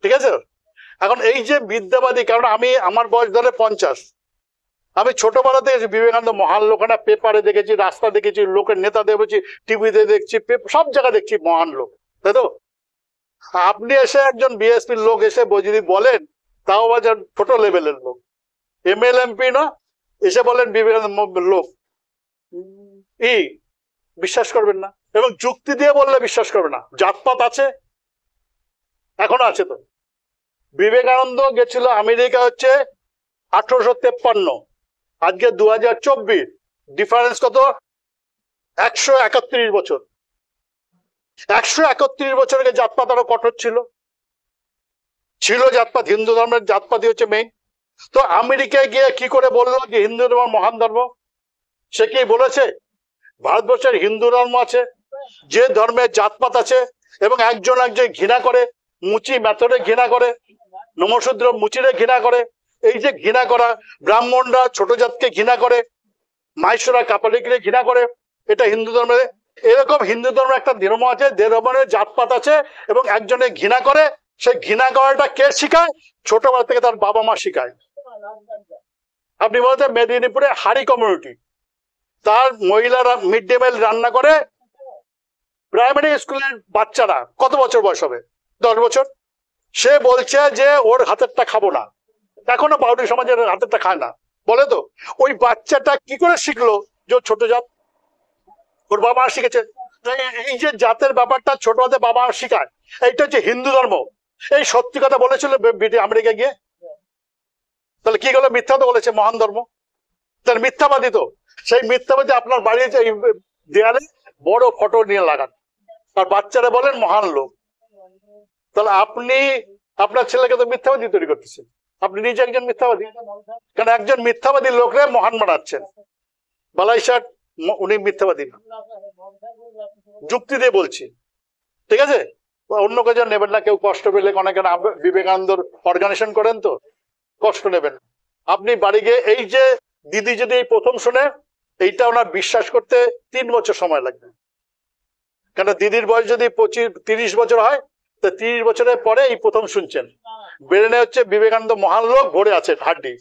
ঠিক আছে? এখন এই যে মিথ্যাবাদী, কারণ আমি, আমার বয়স ধরে 50, আমি ছোটবেলা দেখেছি বিবেকানন্দ মহান লোক, না পেপারে দেখেছি, রাস্তা দেখেছি, লোকের নেতা দেখেছি, টিভিতে দেখছি, সব জায়গায় দেখছি মহান লোক, তাই তো? আপনি এসে একজন বিএসপির লোক এসে যদি বলেন, তাও আবার ছোট লেভেলের লোক, এমএলএমপি না, এসে বলেন বিবেকানন্দ লোক, বিশ্বাস করবেন না। এবং যুক্তি দিয়ে বললে বিশ্বাস করবে না। জাতপাত আছে, এখনো আছে তো। বিবেকানন্দ গেছিল আমেরিকা হচ্ছে 1853, আজকে 2024, ডিফারেন্স কত? 131 বছর। 131 বছর আগে জাতপাত আরো কঠোর ছিল জাতপাত, হিন্দু ধর্মের জাতপাতই হচ্ছে মেইন। তো আমেরিকায় গিয়ে কি করে বললো যে হিন্দু ধর্ম মহান ধর্ম? সে কি বলেছে? ভারতবর্ষের হিন্দু ধর্ম আছে, যে ধর্মের জাতপাত আছে, এবং একজন ঘৃণা করে, মুচি মেথডে ঘৃণা করে, নমশূদ্র মুচিরে ঘৃণা করে। এই যে ঘৃণা করা, ব্রাহ্মণরা ছোট জাতকে ঘৃণা করে, মাইশরা কাপালিকরে ঘৃণা করে, এটা হিন্দু ধর্মের। এরকম হিন্দু ধর্মের একটা ধর্ম আছে, যে ধর্মের জাতপাত আছে এবং একজনে ঘৃণা করে। সেই ঘৃণা করাটা কে শিখায়? ছোটবেলা থেকে তার বাবা মা শিখায়। আপনি বলতে মেদিনীপুরে হাড়ি কমিউনিটি, তার মহিলারা মিড ডে মিল রান্না করে, প্রাইমারি স্কুলের বাচ্চারা কত বছর বয়স হবে? 10 বছর। সে বলছে যে ওর হাতেরটা খাবো না। এখনো বাউরি সমাজের হাতেরটা খায় না, বলে তো। ওই বাচ্চাটা কি করে শিখলো যে ছোট জাত? ওর বাবা শিখেছে। এই যে জাতের ব্যাপারটা ছোট হাতে বাবা শিখায়, এইটা হচ্ছে হিন্দু ধর্ম। এই সত্যি কথা বলেছিল আমেরিকা গিয়ে, তাহলে কি গেলো? মিথ্যা তো বলেছে মহান ধর্ম, তাহলে মিথ্যাবাদী তো। সেই মিথ্যাবাদী আপনার বাড়িতে দেয়ালে বড় ফটো নিয়ে লাগান, আর বাচ্চারা বলেন মহান লোক। তাহলে আপনি আপনার ছেলেকে তো মিথ্যাবাদী তৈরি করতেছেন, আপনি নিজে একজন মিথ্যাবাদী। কারণ একজন মিথ্যাবাদী লোকরে মহান বানাচ্ছেন। বালাই ষাট উনি মিথ্যাবাদী না, যুক্তি দিয়ে বলছি, ঠিক আছে? অন্য কাজে নেবেন না। কেউ কষ্ট পেলে, অনেকে বিবেকানন্দর অর্গানাইজেশন করেন তো, কষ্ট নেবেন। আপনি বাড়ি গিয়ে এই যে দিদি যদি এই প্রথম শুনে, এইটা ওনার বিশ্বাস করতে 3 বছর সময় লাগবে। কেন দিদির বয়স যদি 25-30 বছর হয়, তো 30 বছরের পরে এই প্রথম শুনছেন। ব্রেনে হচ্ছে বিবেকানন্দ মহান লোক ভরে আছে হাড্ডি,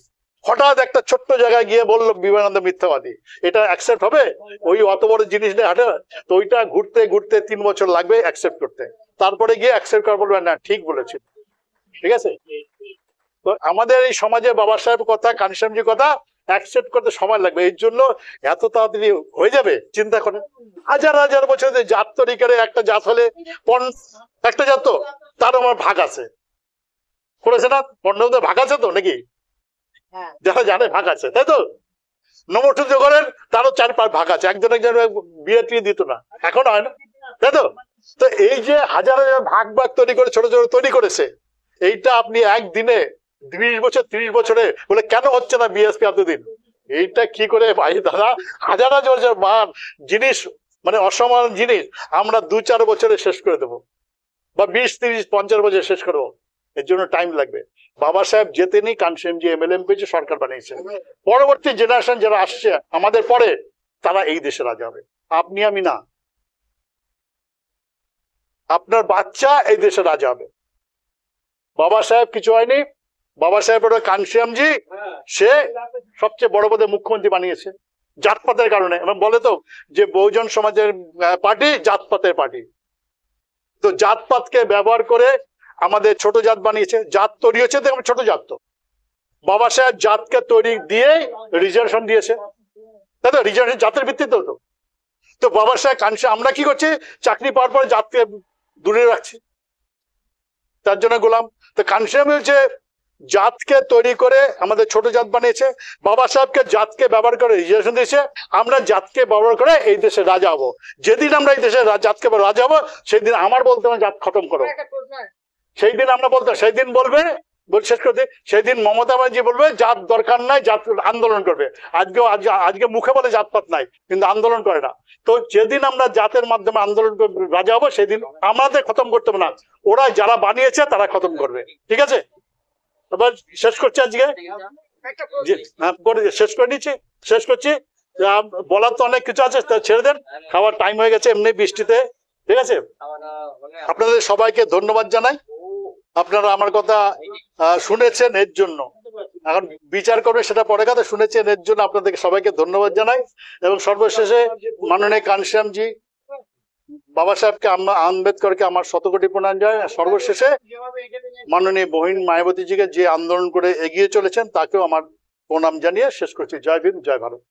হঠাৎ একটা ছোট্ট জায়গায় গিয়ে বললো বিবেকানন্দ মিথ্যাবাদী, এটা অ্যাকসেপ্ট হবে? ওই অত বড় জিনিস নিয়ে হাঁটে তো, ওইটা ঘুরতে ঘুরতে 3 বছর লাগবে অ্যাকসেপ্ট করতে। তারপরে গিয়ে অ্যাকসেপ্ট করা বলবেন না ঠিক বলেছে, ঠিক আছে? তো আমাদের এই সমাজে বাবা সাহেব কথা, কানিসামজির কথা অ্যাকসেপ্ট করতে সময় লাগবে। এই জন্য এত তাড়াতাড়ি হয়ে যাবে চিন্তা করেন? হাজার হাজার বছর জাত তৈরি করে একটা জাত হলে, একটা জাত তো তার আমার ভাগ আছে, করেছে না? পণ্ডদের ভাগ আছে তো নাকি? যারা জানে ভাগ আছে, তাই তো? নমঠুদ্র করেন, তারও 4-5 ভাগ আছে। একজন বিয়ে টিয়ে দিত না, এখন হয় না, তাই তো? তো এই যে হাজার হাজার ভাগ ভাগ তৈরি করে, ছোট ছোট তৈরি করেছে, এইটা আপনি একদিনে 20 বছর 30 বছরে বলে কেন হচ্ছে না বিএসপি এতদিন? এইটা কি করে ভাই দাদা? হাজার হাজার বছর মান জিনিস, মানে অসমান জিনিস আমরা 2-4 বছরে শেষ করে দেবো, বা 20-30-50 বছর শেষ করবো। এর জন্য টাইম লাগবে। বাবা সাহেব যেতেনি, কানসিমজি এমএলএম পেয়েছে, সরকার বানিয়েছে। পরবর্তী জেনারেশন যারা আসছে আমাদের পরে, তারা এই দেশে রাজা হবে, আপনি আমি না। আপনার বাচ্চা এই দেশে রাজা হবে। বাবা সাহেব কিছু হয়নি, বাবা সাহেব কানসিমজি সে সবচেয়ে বড় পদে মুখ্যমন্ত্রী বানিয়েছে জাতপাতের কারণে। এবং বলে তো যে বহুজন সমাজের পার্টি জাতপাতের পার্টি। তো জাতপাতকে ব্যবহার করে আমাদের ছোট জাত বানিয়েছে, জাত তৈরি হচ্ছে তো ছোট জাত। তো বাবা সাহেব জাতকে তৈরি দিয়ে রিজার্ভেশন দিয়েছে, তাই তো? রিজার্ভেশন জাতের ভিত্তিতে হতো। তো বাবা সাহেব আমরা কি করছি? চাকরি পাওয়ার পরে জাতকে দূরে রাখছি, তার জন্য গোলাম। তো কানসিম হচ্ছে জাতকে তৈরি করে আমাদের ছোট জাত বানিয়েছে। বাবা সাহেবকে জাতকে ব্যবহার করে রিজার্ভেশন দিয়েছে, আমরা জাতকে ব্যবহার করে এই দেশে রাজা হবো। যেদিন আমরা এই দেশে জাতকে রাজা হবো, সেই দিন আমার বলতে হবে জাত খতম করো। সেই দিন আমরা বলতে, সেই দিন বলবে, শেষ করতে, সেই দিন মমতা ব্যানার্জি বলবে জাত দরকার নাই, জাত আন্দোলন করবে। আজকে মুখে বলে জাতপাত নাই, কিন্তু আন্দোলন করে না। তো যেদিন আমরা জাতের মাধ্যমে আন্দোলন রাজা হবো, সেদিন আমাদের খতম করতে হবে না, ওরা যারা বানিয়েছে তারা খতম করবে। ঠিক আছে? এবার শেষ করছি আজকে, শেষ করে নিচ্ছি, শেষ করছি। বলার তো অনেক কিছু আছে, ছেড়ে দেন, খাওয়ার টাইম হয়ে গেছে এমনি বৃষ্টিতে। ঠিক আছে? আপনাদের সবাইকে ধন্যবাদ জানাই, আপনারা আমার কথা শুনেছেন এর জন্য। এখন বিচার করবে সেটা পরে কথা, শুনেছেন এর জন্য আপনাদেরকে সবাইকে ধন্যবাদ জানাই। এবং সর্বশেষে মাননীয় কানসিমজি বাবা সাহেবকে, আম্বেদকরকে আমার 100 কোটি প্রণাম জানাই। সর্বশেষে মাননীয় বহিন মায়াবতীজিকে যে আন্দোলন করে এগিয়ে চলেছেন, তাকেও আমার প্রণাম জানিয়ে শেষ করছি। জয় ভীম, জয় ভারত।